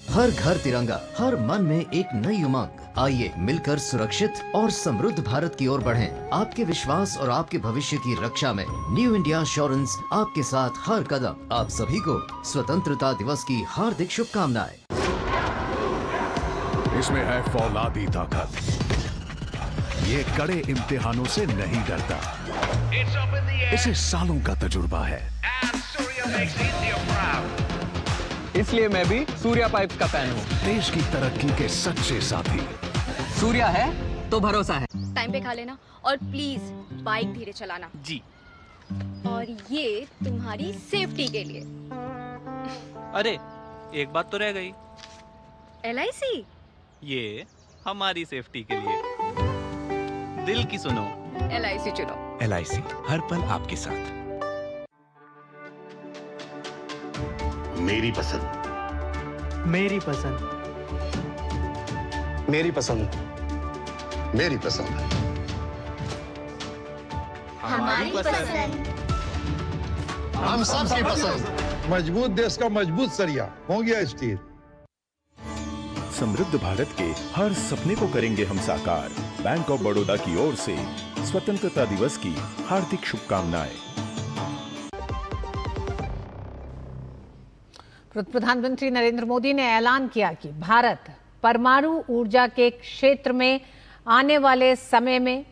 हर घर तिरंगा, हर मन में एक नई उमंग। आइए मिलकर सुरक्षित और समृद्ध भारत की ओर बढ़ें। आपके विश्वास और आपके भविष्य की रक्षा में न्यू इंडिया एश्योरेंस आपके साथ हर कदम। आप सभी को स्वतंत्रता दिवस की हार्दिक शुभकामनाएं।
इसमें है फौलादी ताकत, ये कड़े इम्तिहानों से नहीं डरता, इसे सालों का तजुर्बा है।
इसलिए मैं भी सूर्या पाइप्स का फैन हूँ।
देश की तरक्की के सच्चे साथी।
सूर्या है तो भरोसा है।
टाइम पे खा लेना और प्लीज बाइक धीरे चलाना
जी।
और ये तुम्हारी सेफ्टी के लिए।
अरे एक बात तो रह गई।
LIC?
ये हमारी सेफ्टी के लिए। दिल की सुनो,
LIC चुनो।
LIC हर पल आपके साथ।
मेरी पसंद,
मेरी पसंद,
मेरी पसंद, मेरी पसंद,
हमारी पसंद,
हम सबकी पसंद।
मजबूत देश का मजबूत सरिया हो गया स्टील।
समृद्ध भारत के हर सपने को करेंगे हम साकार। बैंक ऑफ बड़ौदा की ओर से स्वतंत्रता दिवस की हार्दिक शुभकामनाएं।
प्रधानमंत्री नरेंद्र मोदी ने ऐलान किया कि भारत परमाणु ऊर्जा के क्षेत्र में आने वाले समय में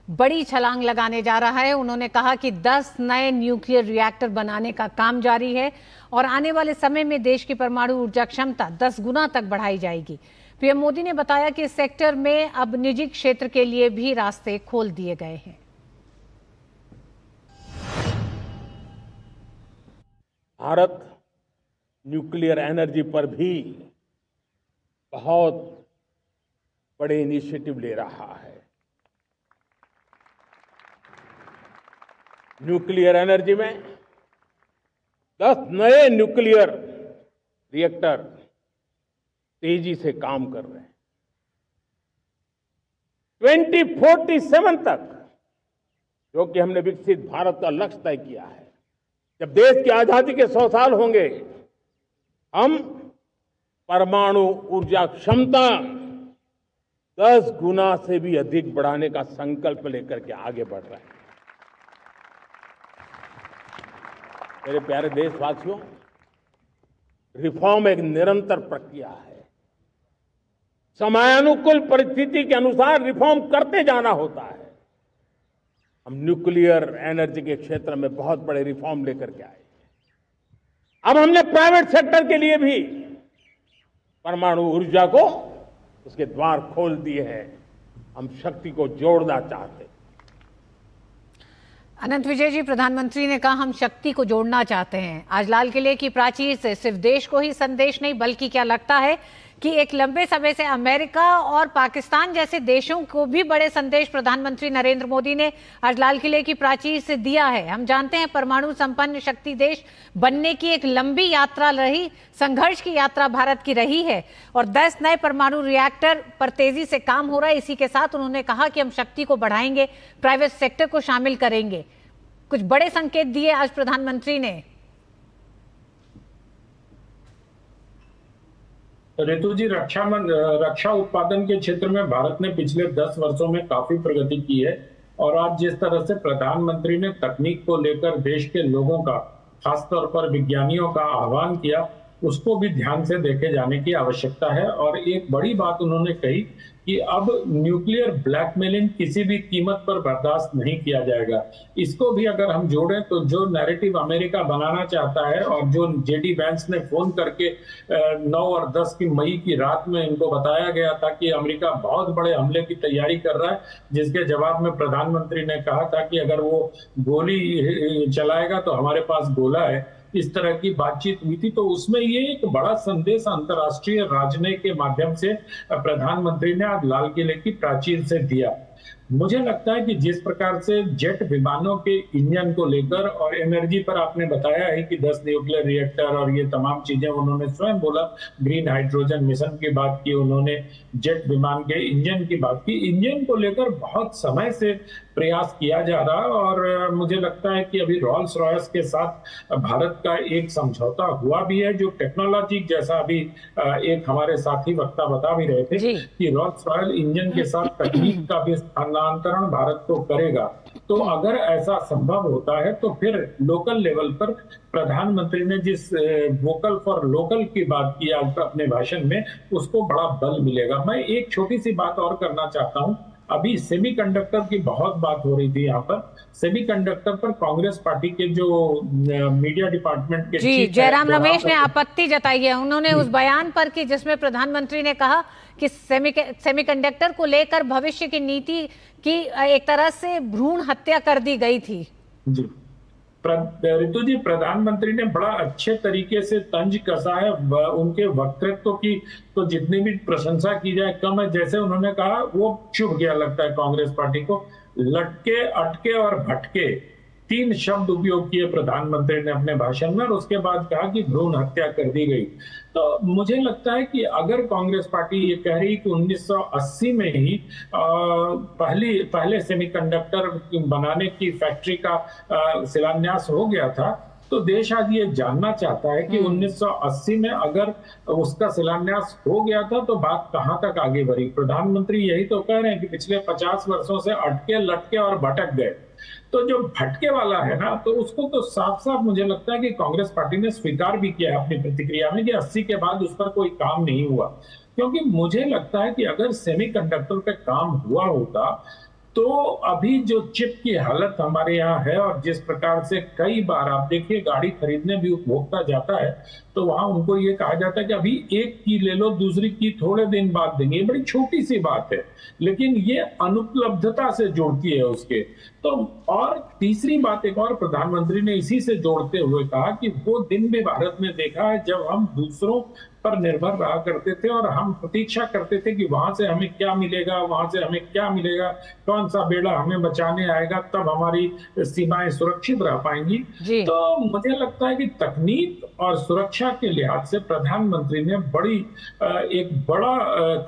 बड़ी छलांग लगाने जा रहा है। उन्होंने कहा कि 10 नए न्यूक्लियर रिएक्टर बनाने का काम जारी है और आने वाले समय में देश की परमाणु ऊर्जा क्षमता 10 गुना तक बढ़ाई जाएगी। पीएम मोदी ने बताया कि इस सेक्टर में अब निजी क्षेत्र के लिए भी रास्ते खोल दिए गए हैं।
भारत न्यूक्लियर एनर्जी पर भी बहुत बड़े इनिशिएटिव ले रहा है। न्यूक्लियर एनर्जी में 10 नए न्यूक्लियर रिएक्टर तेजी से काम कर रहे हैं। 2047 तक, जो कि हमने विकसित भारत का लक्ष्य तय किया है, जब देश की आजादी के 100 साल होंगे, हम परमाणु ऊर्जा क्षमता 10 गुना से भी अधिक बढ़ाने का संकल्प लेकर के आगे बढ़ रहे हैं। मेरे प्यारे देशवासियों, रिफॉर्म एक निरंतर प्रक्रिया है। समयानुकूल परिस्थिति के अनुसार रिफॉर्म करते जाना होता है। हम न्यूक्लियर एनर्जी के क्षेत्र में बहुत बड़े रिफॉर्म लेकर के आए। अब हमने प्राइवेट सेक्टर के लिए भी परमाणु ऊर्जा को उसके द्वार खोल दिए हैं। हम शक्ति को जोड़ना चाहते हैं।
अनंत विजय जी, प्रधानमंत्री ने कहा हम शक्ति को जोड़ना चाहते हैं। आज लाल किले की प्राचीर से सिर्फ देश को ही संदेश नहीं, बल्कि क्या लगता है कि एक लंबे समय से अमेरिका और पाकिस्तान जैसे देशों को भी बड़े संदेश प्रधानमंत्री नरेंद्र मोदी ने आज लाल किले की प्राचीर से दिया है। हम जानते हैं परमाणु संपन्न शक्ति देश बनने की एक लंबी यात्रा रही, संघर्ष की यात्रा भारत की रही है और 10 नए परमाणु रिएक्टर पर तेजी से काम हो रहा है। इसी के साथ उन्होंने कहा कि हम शक्ति को बढ़ाएंगे, प्राइवेट सेक्टर को शामिल करेंगे। कुछ बड़े संकेत दिए आज प्रधानमंत्री ने।
ऋतु जी, रक्षा उत्पादन के क्षेत्र में भारत ने पिछले 10 वर्षों में काफी प्रगति की है और आज जिस तरह से प्रधानमंत्री ने तकनीक को लेकर देश के लोगों का, खासतौर पर विज्ञानियों का आह्वान किया, उसको भी ध्यान से देखे जाने की आवश्यकता है। और एक बड़ी बात उन्होंने कही कि अब न्यूक्लियर ब्लैकमेलिंग किसी भी कीमत पर बर्दाश्त नहीं किया जाएगा। इसको भी अगर हम जोड़ें तो जो नैरेटिव अमेरिका बनाना चाहता है और जो जेडी वैंस ने फोन करके 9 और 10 की मई की रात में इनको बताया गया था कि अमेरिका बहुत बड़े हमले की तैयारी कर रहा है, जिसके जवाब में प्रधानमंत्री ने कहा था कि अगर वो गोली चलाएगा तो हमारे पास गोला है, इस तरह की बातचीत हुई थी। तो उसमें ये एक बड़ा संदेश अंतर्राष्ट्रीय राजनयिक के माध्यम से प्रधानमंत्री ने आज लाल किले की प्राचीर से दिया। मुझे लगता है कि जिस प्रकार से जेट विमानों के इंजन को लेकर और एनर्जी पर आपने बताया है कि 10 न्यूक्लियर रिएक्टर और ये तमाम चीजें उन्होंने स्वयं बोला, ग्रीन हाइड्रोजन मिशन की बात की उन्होंने, जेट विमान के इंजन की बात की। इंजन को लेकर बहुत समय से प्रयास किया जा रहा और मुझे लगता है कि अभी रॉल्स रॉयस के साथ भारत का एक समझौता हुआ भी है, जो टेक्नोलॉजी जैसा अभी एक हमारे साथी वक्ता बता भी रहे थे कि रॉल्स रॉयल इंजन के साथ तकनीक का भी स्थानांतरण भारत को करेगा। तो अगर ऐसा संभव होता है तो फिर लोकल लेवल पर प्रधानमंत्री ने जिस वोकल फॉर लोकल की बात की आज अपने भाषण में, उसको बड़ा बल मिलेगा। मैं एक छोटी सी बात और करना चाहता हूं। अभी सेमीकंडक्टर की बहुत बात हो रही थी यहाँ पर। सेमीकंडक्टर पर कांग्रेस पार्टी के जो मीडिया डिपार्टमेंट के
जयराम रमेश ने आपत्ति जताई है उन्होंने उस बयान पर कि जिसमें प्रधानमंत्री ने कहा कि सेमीकंडक्टर को लेकर भविष्य की नीति की एक तरह से भ्रूण हत्या कर दी गई थी।
जी ऋतु जी, प्रधानमंत्री ने बड़ा अच्छे तरीके से तंज कसा है उनके वक्तृत्व की, तो जितनी भी प्रशंसा की जाए कम है। जैसे उन्होंने कहा वो चुभ गया लगता है कांग्रेस पार्टी को। लटके, अटके और भटके 3 शब्द उपयोग किए प्रधानमंत्री ने अपने भाषण में और उसके बाद कहा कि भ्रूण हत्या कर दी गई। तो मुझे लगता है कि अगर कांग्रेस पार्टी ये कह रही कि 1980 में ही पहले सेमीकंडक्टर बनाने की फैक्ट्री का शिलान्यास हो गया था, तो देश आज ये जानना चाहता है कि 1980 में अगर उसका शिलान्यास हो गया था तो बात कहां तक आगे बढ़ी। प्रधानमंत्री यही तो कह रहे हैं कि पिछले 50 वर्षों से अटके, लटके और भटक गए। तो जो भटके वाला है ना, तो उसको तो साफ साफ मुझे लगता है कि कांग्रेस पार्टी ने स्वीकार भी किया है अपनी प्रतिक्रिया में कि 80 के बाद उस पर कोई काम नहीं हुआ। क्योंकि मुझे लगता है कि अगर सेमीकंडक्टर पे काम हुआ होता तो अभी जो चिप की हालत हमारे यहाँ है और जिस प्रकार से कई बार आप देखिए गाड़ी खरीदने भी उपभोक्ता जाता है तो वहां उनको ये कहा जाता है कि अभी एक की ले लो, दूसरी की थोड़े दिन बाद देंगे। ये बड़ी छोटी सी बात है लेकिन ये अनुपलब्धता से जोड़ती है उसके। तो और तीसरी बात एक और प्रधानमंत्री ने इसी से जोड़ते हुए कहा कि वो दिन भी भारत में देखा है जब हम दूसरों पर निर्भर रहा करते थे और हम प्रतीक्षा करते थे कि वहां से हमें क्या मिलेगा, वहां से हमें क्या मिलेगा, कौन सा बेड़ा हमें बचाने आएगा, तब हमारी सीमाएं सुरक्षित रह पाएंगी। तो मुझे लगता है कि तकनीक और सुरक्षा के लिहाज से प्रधानमंत्री ने एक बड़ा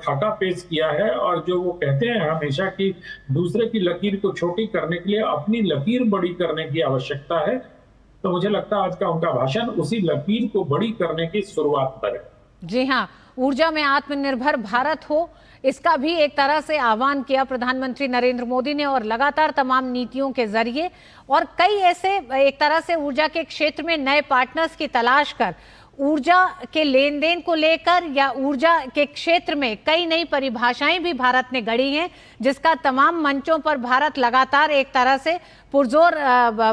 खाका पेश किया है। और जो वो कहते हैं हमेशा कि दूसरे की लकीर को छोटी करने के लिए अपनी लकीर बड़ी करने की आवश्यकता है, तो मुझे लगता है आज का उनका भाषण उसी लकीर को बड़ी करने की शुरुआत पर है।
जी हाँ, ऊर्जा में आत्मनिर्भर भारत हो, इसका भी एक तरह से आह्वान किया प्रधानमंत्री नरेंद्र मोदी ने और लगातार तमाम नीतियों के जरिए और कई ऐसे एक तरह से ऊर्जा के क्षेत्र में नए पार्टनर्स की तलाश कर ऊर्जा के लेन देन को लेकर या ऊर्जा के क्षेत्र में कई नई परिभाषाएं भी भारत ने गढ़ी हैं, जिसका तमाम मंचों पर भारत लगातार एक तरह से पुरजोर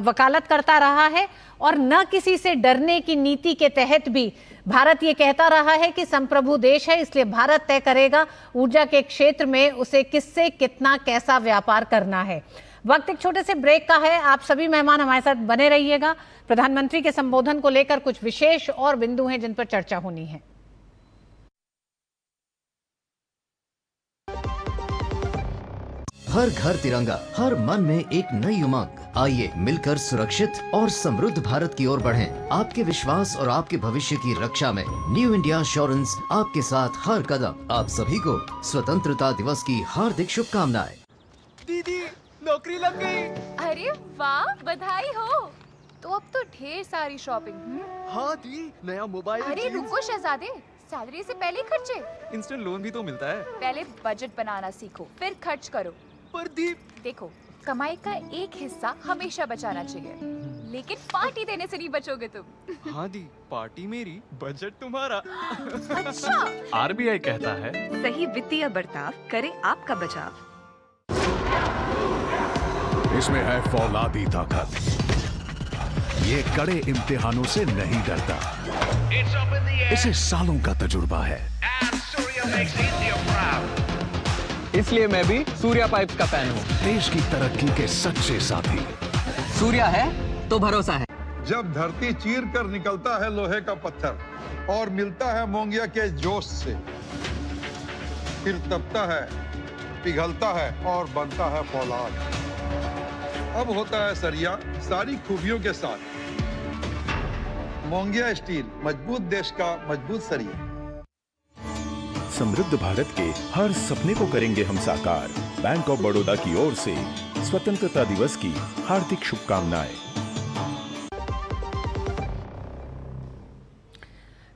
वकालत करता रहा है और न किसी से डरने की नीति के तहत भी भारत ये कहता रहा है कि संप्रभु देश है, इसलिए भारत तय करेगा ऊर्जा के क्षेत्र में उसे किससे कितना कैसा व्यापार करना है। वक्त एक छोटे से ब्रेक का है, आप सभी मेहमान हमारे साथ बने रहिएगा। प्रधानमंत्री के संबोधन को लेकर कुछ विशेष और बिंदु हैं जिन पर चर्चा होनी है।
हर घर तिरंगा, हर मन में एक नई उमंग। आइए मिलकर सुरक्षित और समृद्ध भारत की ओर बढ़ें। आपके विश्वास और आपके भविष्य की रक्षा में न्यू इंडिया इंश्योरेंस आपके साथ हर कदम। आप सभी को स्वतंत्रता दिवस की हार्दिक शुभकामनाएं।
दीदी नौकरी लग गई।
अरे वाह, बधाई हो। तो अब तो ढेर सारी शॉपिंग।
हाँ दी, नया मोबाइल।
अरे रुको शहजादे, सैलरी से पहले खर्चे।
इंस्टेंट लोन भी तो मिलता है।
पहले बजट बनाना सीखो, फिर खर्च करो।
पर दी
देखो, कमाई का एक हिस्सा हमेशा बचाना चाहिए, लेकिन पार्टी देने से नहीं बचोगे तुम।
हाँ दी, पार्टी मेरी, बजट तुम्हारा।
अच्छा।
आरबीआई कहता है
सही वित्तीय बर्ताव करे आपका बचाव।
इसमें है फौलादी ताकत, ये कड़े इम्तिहानों से नहीं डरता, इसे सालों का तजुर्बा है।
इसलिए मैं भी सूर्या पाइप्स का फैन हूँ।
देश की तरक्की के सच्चे साथी।
सूर्या है तो भरोसा है।
जब धरती चीर कर निकलता है लोहे का पत्थर और मिलता है मोंगिया के जोश से, फिर तपता है, पिघलता है और बनता है फौलाद। अब होता है सरिया सारी खूबियों के साथ। मोंगिया स्टील, मजबूत देश का मजबूत सरिया।
समृद्ध भारत के हर सपने को करेंगे हम साकार। बैंक ऑफ बड़ौदा की ओर से स्वतंत्रता दिवस की हार्दिक शुभकामनाएं।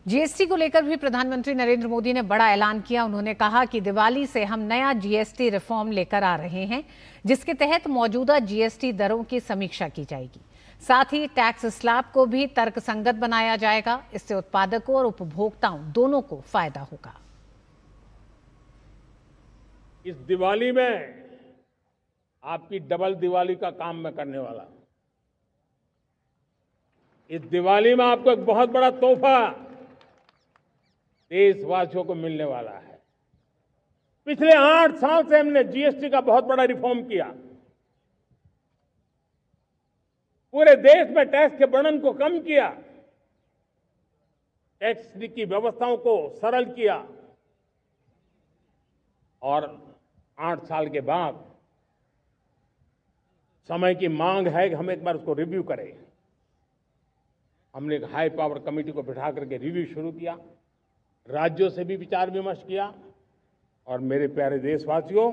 जीएसटी को लेकर भी प्रधानमंत्री नरेंद्र मोदी ने बड़ा ऐलान किया। उन्होंने कहा कि दिवाली से हम नया जीएसटी रिफॉर्म लेकर आ रहे हैं, जिसके तहत मौजूदा जीएसटी दरों की समीक्षा की जाएगी। साथ ही टैक्स स्लैब को भी तर्कसंगत बनाया जाएगा। इससे उत्पादकों और उपभोक्ताओं दोनों को फायदा होगा।
इस दिवाली में आपकी डबल दिवाली का काम मैं करने वाला हूं। इस दिवाली में आपको एक बहुत बड़ा तोहफा देशवासियों को मिलने वाला है। पिछले 8 साल से हमने जीएसटी का बहुत बड़ा रिफॉर्म किया। पूरे देश में टैक्स के बर्डन को कम किया, टैक्स की व्यवस्थाओं को सरल किया और 8 साल के बाद समय की मांग है कि हम एक बार उसको रिव्यू करें। हमने एक हाई पावर कमेटी को बिठा करके रिव्यू शुरू किया, राज्यों से भी विचार विमर्श किया और मेरे प्यारे देशवासियों,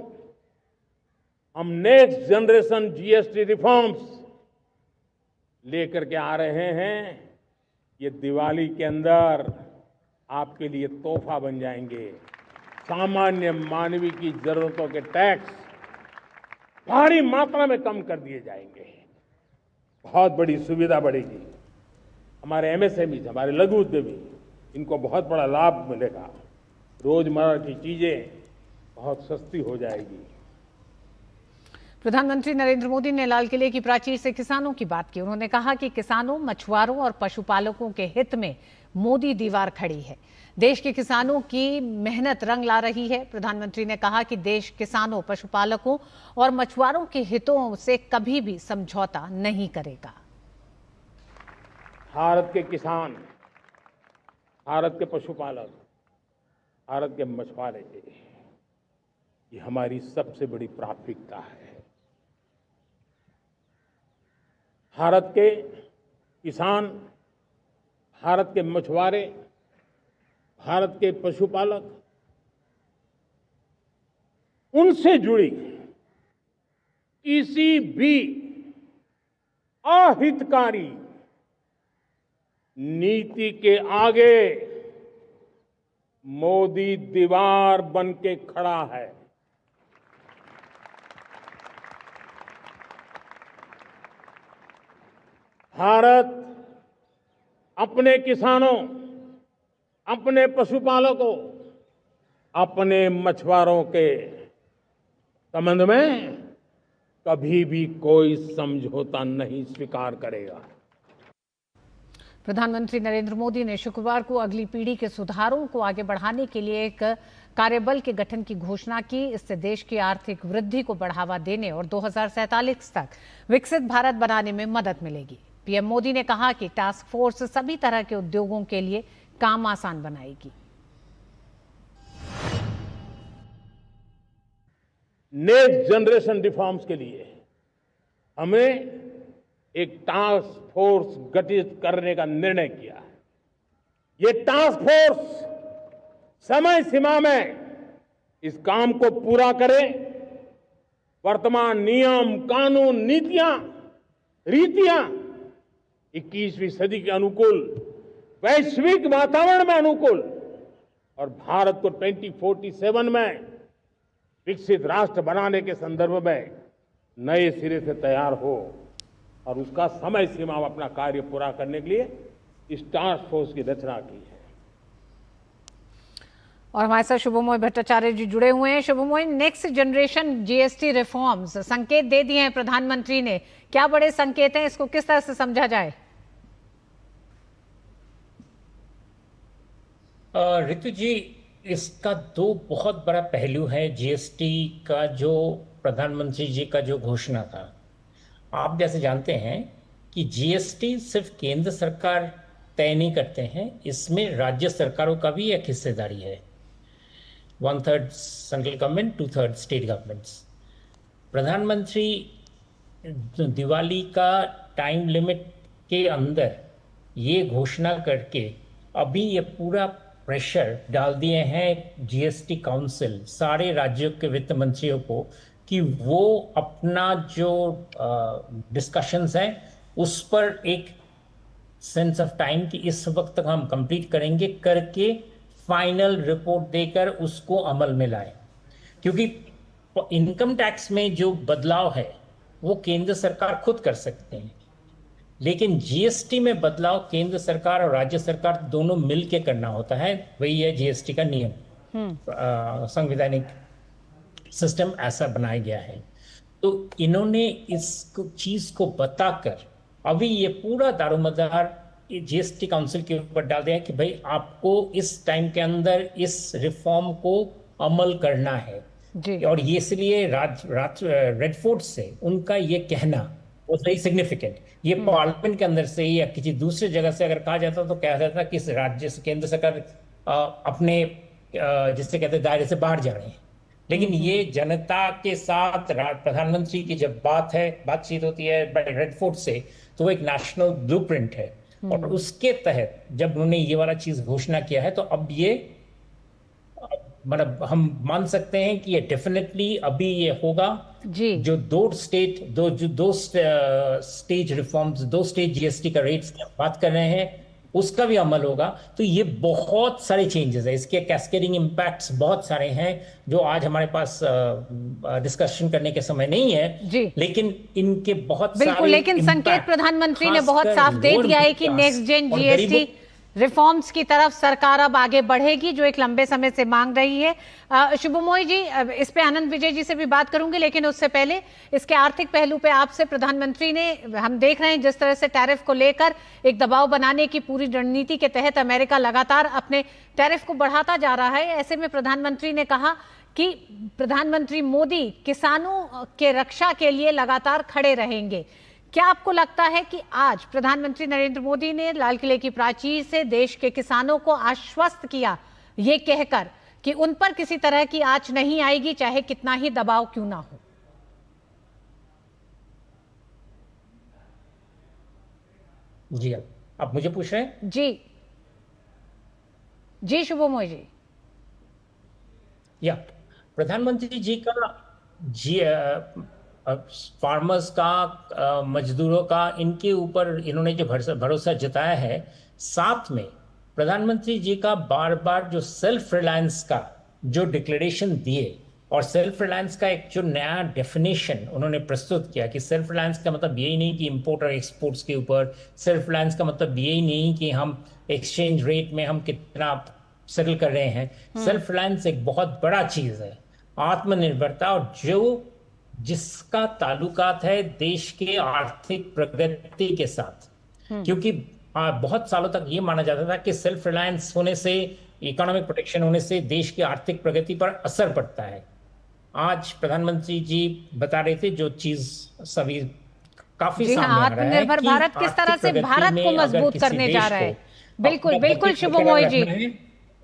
हम नेक्स्ट जनरेशन जीएसटी रिफॉर्म्स लेकर के आ रहे हैं। ये दिवाली के अंदर आपके लिए तोहफा बन जाएंगे। सामान्य मानवीय की जरूरतों के टैक्स भारी मात्रा में कम कर दिए जाएंगे। बहुत बड़ी सुविधा बढ़ेगी। हमारे एमएसएमई, हमारे लघु उद्यमी, इनको बहुत बड़ा लाभ मिलेगा। रोजमर्रा की चीजें बहुत सस्ती हो जाएगी।
प्रधानमंत्री नरेंद्र मोदी ने लाल किले की प्राचीर से किसानों की बात की। उन्होंने कहा कि किसानों, मछुआरों और पशुपालकों के हित में मोदी दीवार खड़ी है। देश के किसानों की मेहनत रंग ला रही है। प्रधानमंत्री ने कहा कि देश किसानों, पशुपालकों और मछुआरों के हितों से कभी भी समझौता नहीं करेगा।
भारत के किसान, भारत के पशुपालक, भारत के मछुआरे, ये हमारी सबसे बड़ी प्राथमिकता है। भारत के किसान, भारत के मछुआरे, भारत के पशुपालक, उनसे जुड़ी किसी भी अहितकारी नीति के आगे मोदी दीवार बन के खड़ा है। भारत अपने किसानों, अपने पशुपालकों, अपने मछुआरों के संबंध में कभी भी कोई समझौता नहीं स्वीकार करेगा।
प्रधानमंत्री नरेंद्र मोदी ने शुक्रवार को अगली पीढ़ी के सुधारों को आगे बढ़ाने के लिए एक कार्यबल के गठन की घोषणा की। इससे देश की आर्थिक वृद्धि को बढ़ावा देने और 2047 तक विकसित भारत बनाने में मदद मिलेगी। पीएम मोदी ने कहा कि टास्क फोर्स सभी तरह के उद्योगों के लिए काम आसान बनाएगी।
नेक्स्ट जनरेशन रिफॉर्म्स के लिए हमें एक टास्क फोर्स गठित करने का निर्णय किया है। ये टास्क फोर्स समय सीमा में इस काम को पूरा करे। वर्तमान नियम, कानून, नीतियां, रीतियां 21वीं सदी के अनुकूल, वैश्विक वातावरण में अनुकूल और भारत को 2047 में विकसित राष्ट्र बनाने के संदर्भ में नए सिरे से तैयार हो और उसका समय सीमा में अपना कार्य पूरा करने के लिए इस टास्क फोर्स की रचना की है।
और हमारे साथ शुभमोय भट्टाचार्य जी जुड़े हुए हैं। शुभमोय, नेक्स्ट जनरेशन जीएसटी रिफॉर्म्स संकेत दे दिए हैं प्रधानमंत्री ने, क्या बड़े संकेत हैं, इसको किस तरह से समझा जाए?
ऋतु जी, इसका दो बहुत बड़ा पहलू है जीएसटी का, जो प्रधानमंत्री जी का जो घोषणा था। आप जैसे जानते हैं कि जीएसटी सिर्फ केंद्र सरकार तय नहीं करते हैं, इसमें राज्य सरकारों का भी एक हिस्सेदारी है। 1/3 सेंट्रल गवर्नमेंट, 2/3 स्टेट गवर्नमेंट्स। प्रधानमंत्री दिवाली का टाइम लिमिट के अंदर ये घोषणा करके अभी ये पूरा प्रेशर डाल दिए हैं जीएसटी काउंसिल, सारे राज्यों के वित्त मंत्रियों को, कि वो अपना जो डिस्कशंस हैं उस पर एक सेंस ऑफ टाइम कि इस वक्त तक हम कंप्लीट करेंगे करके फाइनल रिपोर्ट देकर उसको अमल में लाए। क्योंकि इनकम टैक्स में जो बदलाव है वो केंद्र सरकार खुद कर सकते हैं, लेकिन जीएसटी में बदलाव केंद्र सरकार और राज्य सरकार दोनों मिल के करना होता है। वही है जीएसटी का नियम, संवैधानिक सिस्टम ऐसा बनाया गया है। तो इन्होंने इस चीज को बताकर अभी ये पूरा दारोमदार जीएसटी काउंसिल के ऊपर डाल दिया कि भाई आपको इस टाइम के अंदर इस रिफॉर्म को अमल करना है जी। और ये इसलिए रेडफोर्ड से उनका ये कहना was very significant। ये पार्लियामेंट के अंदर से या किसी दूसरे जगह से अगर कहा जाता तो कहा जाता कि राज्य से केंद्र सरकार अपने जिससे कहते हैं दायरे से बाहर जा रहे हैं, लेकिन ये जनता के साथ प्रधानमंत्री की जब बातचीत होती है रेडफोर्ड से, तो वो एक नेशनल ब्लूप्रिंट है और उसके तहत जब उन्होंने ये वाला चीज घोषणा किया है तो अब ये मतलब हम मान सकते हैं कि ये डेफिनेटली अभी ये होगा जी। जो दो स्टेज रिफॉर्म्स, 2 स्टेज जीएसटी का रेट्स की बात कर रहे हैं, उसका भी अमल होगा। तो ये बहुत सारे चेंजेस है, इसके कैस्केडिंग इम्पैक्ट्स बहुत सारे हैं जो आज हमारे पास डिस्कशन करने के समय नहीं है जी। लेकिन इनके बहुत
बिल्कुल, लेकिन संकेत प्रधानमंत्री ने बहुत साफ दे दिया है कि नेक्स्ट जेन जीएसटी रिफॉर्म्स की तरफ सरकार अब आगे बढ़ेगी, जो एक लंबे समय से मांग रही है। शुभमोय जी, इस पे आनंद विजय जी से भी बात करूंगी, लेकिन उससे पहले इसके आर्थिक पहलू पे आपसे, प्रधानमंत्री ने, हम देख रहे हैं जिस तरह से टैरिफ को लेकर एक दबाव बनाने की पूरी रणनीति के तहत अमेरिका लगातार अपने टैरिफ को बढ़ाता जा रहा है। ऐसे में प्रधानमंत्री ने कहा कि प्रधानमंत्री मोदी किसानों के रक्षा के लिए लगातार खड़े रहेंगे। क्या आपको लगता है कि आज प्रधानमंत्री नरेंद्र मोदी ने लाल किले की प्राचीर से देश के किसानों को आश्वस्त किया, ये कहकर कि उन पर किसी तरह की आंच नहीं आएगी, चाहे कितना ही दबाव क्यों ना हो?
जी, आप मुझे पूछ रहे हैं?
जी जी शुभमोय जी।
या प्रधानमंत्री जी का फार्मर्स का, मजदूरों का, इनके ऊपर इन्होंने जो भरोसा जताया है, साथ में प्रधानमंत्री जी का बार बार जो सेल्फ रिलायंस का जो डिक्लेरेशन दिए और सेल्फ रिलायंस का एक जो नया डेफिनेशन उन्होंने प्रस्तुत किया कि सेल्फ रिलायंस का मतलब यही नहीं कि इंपोर्ट और एक्सपोर्ट्स के ऊपर, सेल्फ रिलायंस का मतलब यही नहीं कि हम एक्सचेंज रेट में हम कितना सेटल कर रहे हैं। सेल्फ रिलायंस एक बहुत बड़ा चीज है, आत्मनिर्भरता, और जो जिसका ताल्लुकात है देश के आर्थिक प्रगति के साथ। क्योंकि बहुत सालों तक ये माना जाता था कि सेल्फ रिलायंस होने से, इकोनॉमिक प्रोटेक्शन होने से देश की आर्थिक प्रगति पर असर पड़ता है। आज प्रधानमंत्री जी बता रहे थे जो चीज सभी काफी सामने आ रहा है,
आत्मनिर्भर भारत किस तरह से भारत को मजबूत करने जा रहा है। बिल्कुल बिल्कुल शुभमोय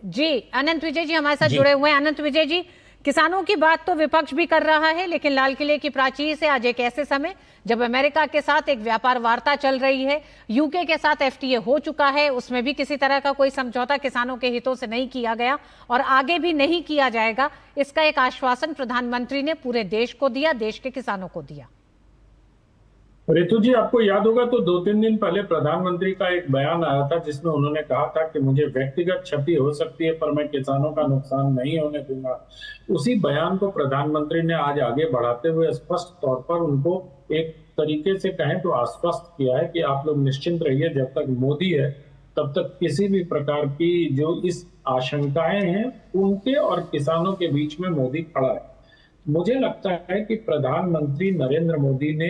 जी। अनंत विजय जी हमारे साथ जुड़े हुए हैं। अनंत विजय जी, किसानों की बात तो विपक्ष भी कर रहा है, लेकिन लाल किले की प्राचीर से आज एक ऐसे समय जब अमेरिका के साथ एक व्यापार वार्ता चल रही है, यूके के साथ एफटीए हो चुका है, उसमें भी किसी तरह का कोई समझौता किसानों के हितों से नहीं किया गया और आगे भी नहीं किया जाएगा, इसका एक आश्वासन प्रधानमंत्री ने पूरे देश को दिया, देश के किसानों को दिया।
रितु जी, आपको याद होगा तो 2-3 दिन पहले प्रधानमंत्री का एक बयान आया था जिसमें उन्होंने कहा था कि मुझे व्यक्तिगत क्षति हो सकती है पर मैं किसानों का नुकसान नहीं होने दूंगा। उसी बयान को प्रधानमंत्री ने आज आगे बढ़ाते हुए स्पष्ट तौर पर उनको एक तरीके से कहें तो आश्वस्त किया है कि आप लोग निश्चिंत रहिए, जब तक मोदी है तब तक किसी भी प्रकार की जो इस आशंकाएं हैं उनके और किसानों के बीच में मोदी खड़ा है। मुझे लगता है कि प्रधानमंत्री नरेंद्र मोदी ने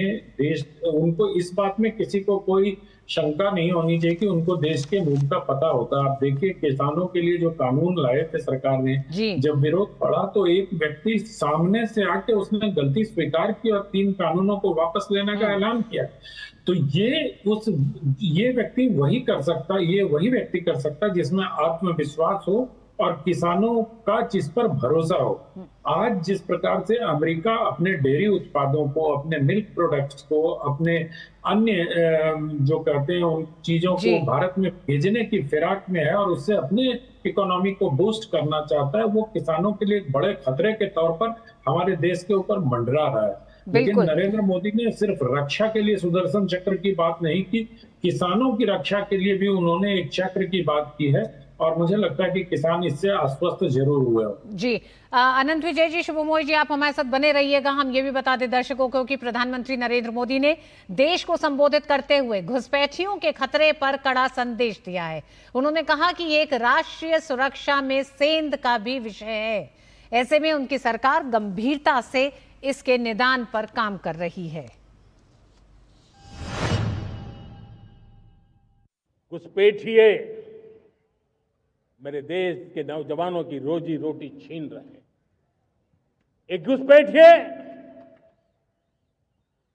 उनको इस बात में किसी को कोई शंका नहीं होनी चाहिए कि उनको देश के मूड का पता होता है। आप देखिए, किसानों के लिए जो कानून लाए थे सरकार ने, जब विरोध पड़ा तो एक व्यक्ति सामने से आके उसने गलती स्वीकार की और 3 कानूनों को वापस लेने का ऐलान किया। तो ये व्यक्ति वही कर सकता, ये वही व्यक्ति कर सकता जिसमें आत्मविश्वास हो और किसानों का जिस पर भरोसा हो। आज जिस प्रकार से अमेरिका अपने डेयरी उत्पादों को, अपने मिल्क प्रोडक्ट्स को, अपने अन्य जो कहते हैं उन चीजों को भारत में भेजने की फिराक में है और उससे अपने इकोनॉमी को बूस्ट करना चाहता है, वो किसानों के लिए एक बड़े खतरे के तौर पर हमारे देश के ऊपर मंडरा रहा है। लेकिन नरेंद्र मोदी ने सिर्फ रक्षा के लिए सुदर्शन चक्र की बात नहीं की, किसानों की रक्षा के लिए भी उन्होंने एक चक्र की बात की है और मुझे लगता है कि किसान इससे आश्वस्त जरूर हुए हो।
जी, अनंत विजय जी, शुभमोई जी, आप हमारे साथ बने रहिएगा। हम ये भी बता दें दर्शकों को कि प्रधानमंत्री नरेंद्र मोदी ने देश को संबोधित करते हुए घुसपैठियों के खतरे पर कड़ा संदेश दिया है। उन्होंने कहा कि ये एक राष्ट्रीय सुरक्षा में सेंध का भी विषय है। ऐसे में उनकी सरकार गंभीरता से इसके निदान पर काम कर रही है।
घुसपैठिए मेरे देश के नौजवानों की रोजी रोटी छीन रहे हैं। एक घुसपैठिए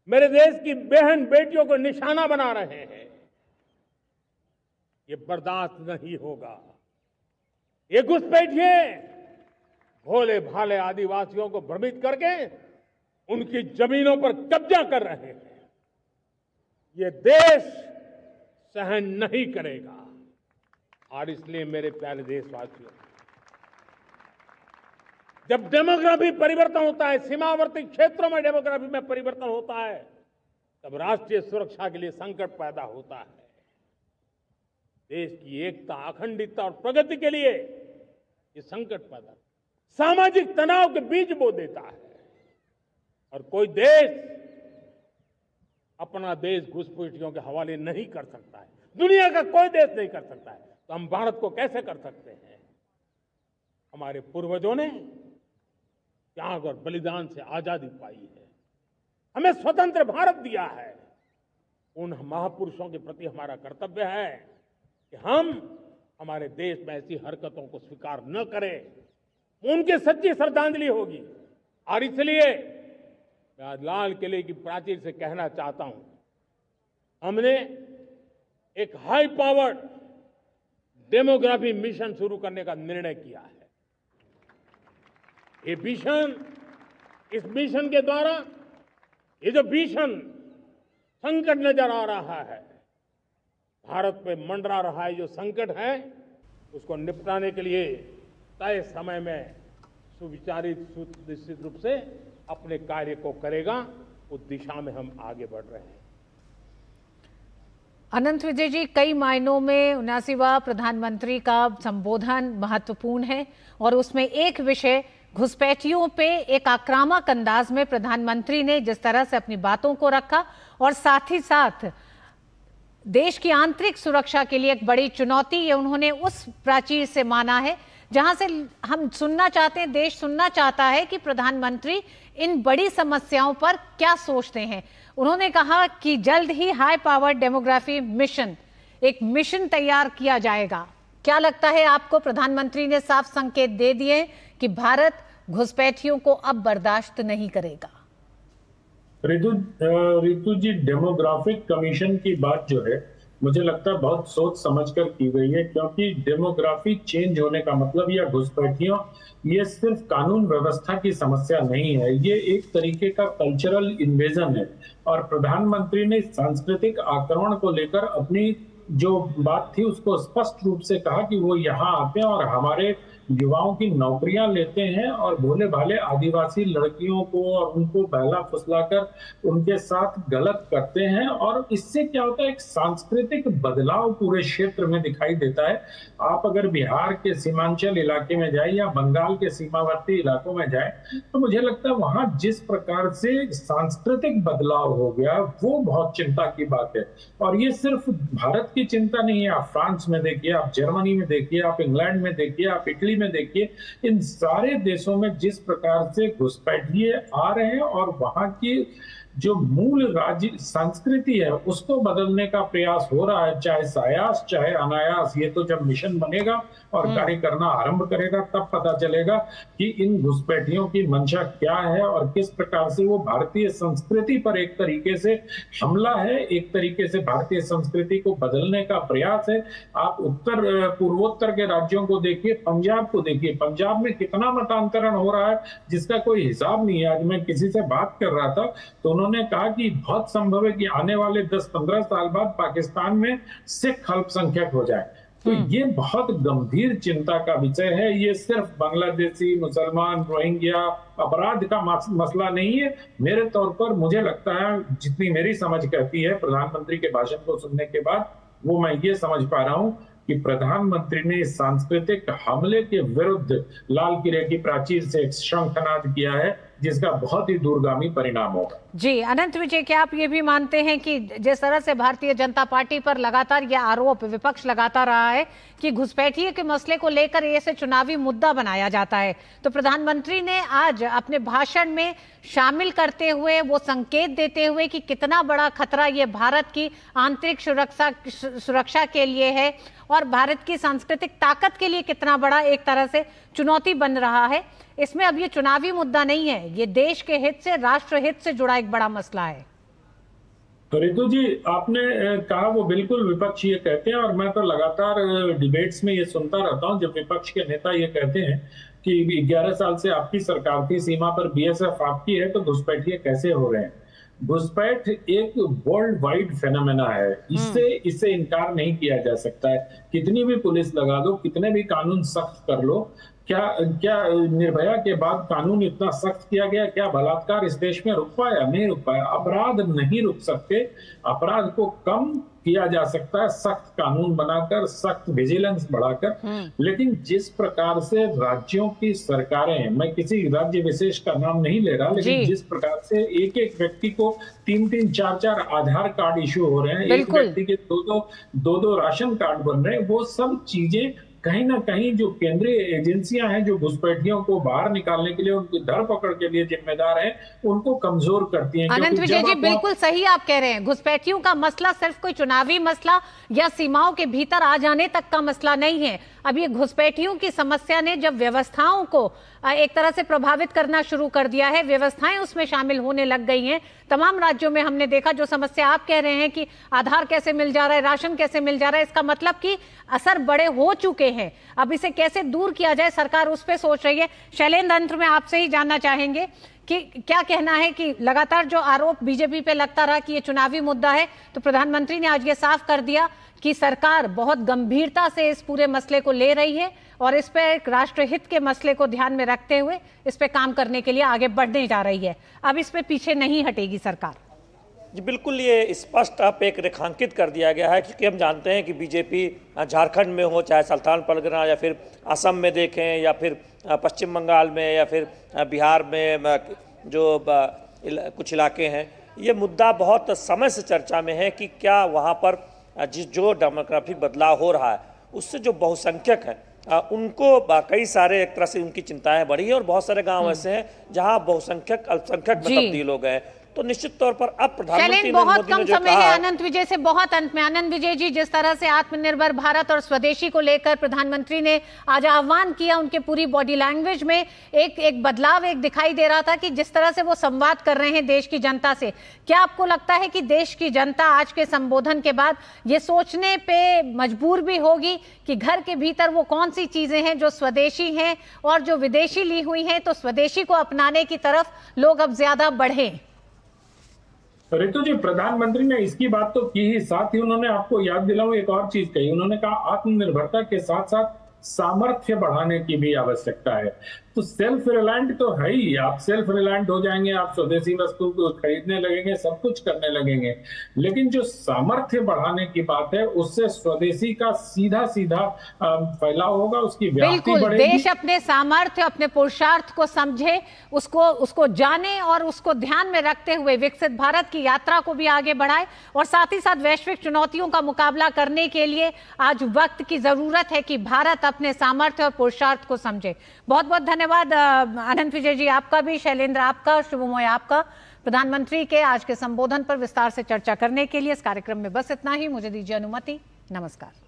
मेरे देश की बहन बेटियों को निशाना बना रहे हैं। ये बर्दाश्त नहीं होगा। ये घुसपैठिए भोले भाले आदिवासियों को भ्रमित करके उनकी जमीनों पर कब्जा कर रहे हैं। ये देश सहन नहीं करेगा। और इसलिए मेरे प्यारे देशवासियों, जब डेमोग्राफी परिवर्तन होता है, सीमावर्ती क्षेत्रों में डेमोग्राफी में परिवर्तन होता है, तब राष्ट्रीय सुरक्षा के लिए संकट पैदा होता है। देश की एकता, अखंडता और प्रगति के लिए ये संकट पैदा, सामाजिक तनाव के बीज बो देता है। और कोई देश अपना देश घुसपैठियों के हवाले नहीं कर सकता है। दुनिया का कोई देश नहीं कर सकता है, तो हम भारत को कैसे कर सकते हैं? हमारे पूर्वजों ने त्याग और बलिदान से आजादी पाई है, हमें स्वतंत्र भारत दिया है। उन महापुरुषों के प्रति हमारा कर्तव्य है कि हम हमारे देश में ऐसी हरकतों को स्वीकार न करें। उनकी सच्ची श्रद्धांजलि होगी। और इसलिए मैं आज लाल किले की प्राचीर से कहना चाहता हूं, हमने एक हाई पावर्ड डेमोग्राफी मिशन शुरू करने का निर्णय किया है। ये मिशन, इस मिशन के द्वारा ये जो भीषण संकट नजर आ रहा है, भारत पे मंडरा रहा है जो संकट है, उसको निपटाने के लिए तय समय में सुविचारित सुनिश्चित रूप से अपने कार्य को करेगा। उस दिशा में हम आगे बढ़ रहे हैं।
अनंत विजय जी, कई मायनों में 79वां प्रधानमंत्री का संबोधन महत्वपूर्ण है और उसमें एक विषय घुसपैठियों पे एक आक्रामक अंदाज में प्रधानमंत्री ने जिस तरह से अपनी बातों को रखा और साथ ही साथ देश की आंतरिक सुरक्षा के लिए एक बड़ी चुनौती ये उन्होंने उस प्राचीर से माना है जहां से हम सुनना चाहते हैं, देश सुनना चाहता है कि प्रधानमंत्री इन बड़ी समस्याओं पर क्या सोचते हैं। उन्होंने कहा कि जल्द ही हाई पावर डेमोग्राफी मिशन, एक मिशन तैयार किया जाएगा। क्या लगता है आपको, प्रधानमंत्री ने साफ संकेत दे दिए कि भारत घुसपैठियों को अब बर्दाश्त नहीं करेगा?
रितु जी, डेमोग्राफिक कमीशन की बात जो है मुझे लगता है बहुत सोच समझकर की गई है, क्योंकि डेमोग्राफी चेंज होने का मतलब या घुसपैठियों, ये सिर्फ कानून व्यवस्था की समस्या नहीं है, ये एक तरीके का कल्चरल इन्वेजन है। और प्रधानमंत्री ने सांस्कृतिक आक्रमण को लेकर अपनी जो बात थी उसको स्पष्ट रूप से कहा कि वो यहाँ आते हैं और हमारे युवाओं की नौकरियां लेते हैं और भोले भाले आदिवासी लड़कियों को और उनको बहला फुसलाकर उनके साथ गलत करते हैं। और इससे क्या होता है, एक सांस्कृतिक बदलाव पूरे क्षेत्र में दिखाई देता है। आप अगर बिहार के सीमांचल इलाके में जाए या बंगाल के सीमावर्ती इलाकों में जाए तो मुझे लगता है वहां जिस प्रकार से सांस्कृतिक बदलाव हो गया वो बहुत चिंता की बात है। और ये सिर्फ भारत की चिंता नहीं है, आप फ्रांस में देखिए, आप जर्मनी में देखिए, आप इंग्लैंड में देखिए, आप इटली में देखिए, इन सारे देशों में जिस प्रकार से घुसपैठिए आ रहे हैं और वहां की जो मूल राज्य संस्कृति है उसको बदलने का प्रयास हो रहा है, चाहे सायास चाहे अनायास। ये तो जब मिशन बनेगा और कार्य करना आरंभ करेगा तब पता चलेगा कि इन घुसपैठियों की मंशा क्या है और किस प्रकार से वो भारतीय संस्कृति पर एक तरीके से हमला है, एक तरीके से भारतीय संस्कृति को बदलने का प्रयास है। आप उत्तर पूर्वोत्तर के राज्यों को देखिए, पंजाब को देखिए, पंजाब में कितना मतांतरण हो रहा है जिसका कोई हिसाब नहीं है। आज मैं किसी से बात कर रहा था तो उन्होंने कहा कि बहुत संभव है कि आने वाले 10-15 साल बाद पाकिस्तान में सिख अल्पसंख्यक हो जाए। तो ये बहुत गंभीर चिंता का विषय है। ये सिर्फ बांग्लादेशी, मुसलमान, रोहिंग्या अपराध का मसला नहीं है। मेरे तौर पर मुझे लगता है, जितनी मेरी समझ कहती है प्रधानमंत्री के भाषण को सुनने के बाद, वो मैं ये समझ पा रहा हूं कि प्रधानमंत्री ने इस सांस्कृतिक हमले के विरुद्ध लाल किले की प्राचीर से एक शंखनाद किया है जिसका बहुत ही दूरगामी परिणाम होगा।
जी अनंत विजय, क्या आप ये भी मानते हैं कि जिस तरह से भारतीय जनता पार्टी पर लगातार यह आरोप विपक्ष लगाता रहा है कि घुसपैठिए के मसले को लेकर इसे चुनावी मुद्दा बनाया जाता है, तो प्रधानमंत्री ने आज अपने भाषण में शामिल करते हुए वो संकेत देते हुए कि कितना बड़ा खतरा ये भारत की आंतरिक सुरक्षा के लिए है और भारत की सांस्कृतिक ताकत के लिए कितना बड़ा एक तरह से चुनौती बन रहा है, इसमें अब ये चुनावी मुद्दा नहीं है, ये देश के हित से, राष्ट्र हित से जुड़ा एक बड़ा मसला है।
तो रितु जी, आपने कहा वो बिल्कुल विपक्ष ये कहते हैं और मैं तो लगातार डिबेट्स में ये सुनता रहता हूँ जब विपक्ष के नेता ये कहते हैं कि 11 साल से आपकी सरकार थी, सीमा पर बीएसएफ आपकी है, तो घुसपैठिए कैसे हो रहे हैं। घुसपैठ एक वर्ल्ड वाइड फेनोमेना है, इससे इनकार नहीं किया जा सकता है। कितनी भी पुलिस लगा दो, कितने भी कानून सख्त कर लो, क्या निर्भया के बाद कानून इतना सख्त किया गया, क्या बलात्कार इस देश में रुक पाया? नहीं रुक पाया। अपराध नहीं रुक सकते, अपराध को कम किया जा सकता है सख्त कानून बनाकर, सख्त विजिलेंस बढ़ाकर। लेकिन जिस प्रकार से राज्यों की सरकारें, मैं किसी राज्य विशेष का नाम नहीं ले रहा, लेकिन जिस प्रकार से एक एक व्यक्ति को 3-3, 4-4 आधार कार्ड इशू हो रहे हैं, एक व्यक्ति के 2-2 राशन कार्ड बन रहे हैं, वो सब चीजें कहीं ना कहीं जो केंद्रीय एजेंसियां हैं जो घुसपैठियों को बाहर निकालने के लिए, उनकी धरपकड़ के लिए जिम्मेदार हैं, उनको कमजोर करती हैं।
अनंत विजय जी, बिल्कुल सही आप कह रहे हैं। घुसपैठियों का मसला सिर्फ कोई चुनावी मसला या सीमाओं के भीतर आ जाने तक का मसला नहीं है। अब ये घुसपैठियों की समस्या ने जब व्यवस्थाओं को एक तरह से प्रभावित करना शुरू कर दिया है, व्यवस्थाएं उसमें शामिल होने लग गई हैं। तमाम राज्यों में हमने देखा जो समस्या आप कह रहे हैं कि आधार कैसे मिल जा रहा है, राशन कैसे मिल जा रहा है, इसका मतलब कि असर बड़े हो चुके हैं। अब इसे कैसे दूर किया जाए, सरकार उस पर सोच रही है। शैलेंद्र, अंत में आपसे ही जानना चाहेंगे कि क्या कहना है कि लगातार जो आरोप बीजेपी पे लगता रहा कि ये चुनावी मुद्दा है, तो प्रधानमंत्री ने आज ये साफ कर दिया कि सरकार बहुत गंभीरता से इस पूरे मसले को ले रही है और इस पे राष्ट्रहित के मसले को ध्यान में रखते हुए इस पे काम करने के लिए आगे बढ़ने जा रही है। अब इस पे पीछे नहीं हटेगी सरकार।
जी बिल्कुल, ये स्पष्ट अब एक रेखांकित कर दिया गया है, क्योंकि हम जानते हैं कि बीजेपी झारखंड में हो, चाहे सुल्तान परगना या फिर असम में देखें या फिर पश्चिम बंगाल में या फिर बिहार में जो कुछ इलाके हैं, ये मुद्दा बहुत समय से चर्चा में है कि क्या वहाँ पर जो डेमोग्राफिक बदलाव हो रहा है उससे जो बहुसंख्यक हैं उनको कई सारे एक तरह से उनकी चिंताएं बढ़ी है और बहुत सारे गांव ऐसे हैं जहां बहुसंख्यक अल्पसंख्यक में तब्दील हो गए। तो निश्चित तौर पर अब प्रधानमंत्री
बहुत कम समय है अनंत विजय से, बहुत अंत में अनंत विजय जी, जिस तरह से आत्मनिर्भर भारत और स्वदेशी को लेकर प्रधानमंत्री ने आज आह्वान किया, उनके पूरी बॉडी लैंग्वेज में एक बदलाव एक दिखाई दे रहा था कि जिस तरह से वो संवाद कर रहे हैं देश की जनता से, क्या आपको लगता है कि देश की जनता आज के संबोधन के बाद ये सोचने पे मजबूर भी होगी कि घर के भीतर वो कौन सी चीजें हैं जो स्वदेशी हैं और जो विदेशी ली हुई हैं, तो स्वदेशी को अपनाने की तरफ लोग अब ज्यादा बढ़े?
रितु जी, प्रधानमंत्री ने इसकी बात तो की ही, साथ ही उन्होंने, आपको याद दिलाऊं, एक और चीज कही। उन्होंने कहा आत्मनिर्भरता के साथ साथ सामर्थ्य बढ़ाने की भी आवश्यकता है। तो सेल्फ रिलायंट तो है ही, आप सेल्फ रिलायंट हो जाएंगे, आप स्वदेशी वस्तु को खरीदने लगेंगे, सब कुछ करने लगेंगे, लेकिन जो सामर्थ्य बढ़ाने की बात है उससे स्वदेशी का सीधा सीधा फैलाव होगा, उसकी व्याप्ति बढ़ेगी।
देश अपने सामर्थ्य, अपने पुरुषार्थ को समझे, उसको जाने और उसको ध्यान में रखते हुए विकसित भारत की यात्रा को भी आगे बढ़ाए और साथ ही साथ वैश्विक चुनौतियों का मुकाबला करने के लिए आज वक्त की जरूरत है कि भारत अपने सामर्थ्य और पुरुषार्थ को समझे। बहुत बहुत धन्यवाद अनंत विजय जी, आपका भी, शैलेंद्र आपका, शुभमोय आपका, प्रधानमंत्री के आज के संबोधन पर विस्तार से चर्चा करने के लिए। इस कार्यक्रम में बस इतना ही, मुझे दीजिए अनुमति, नमस्कार।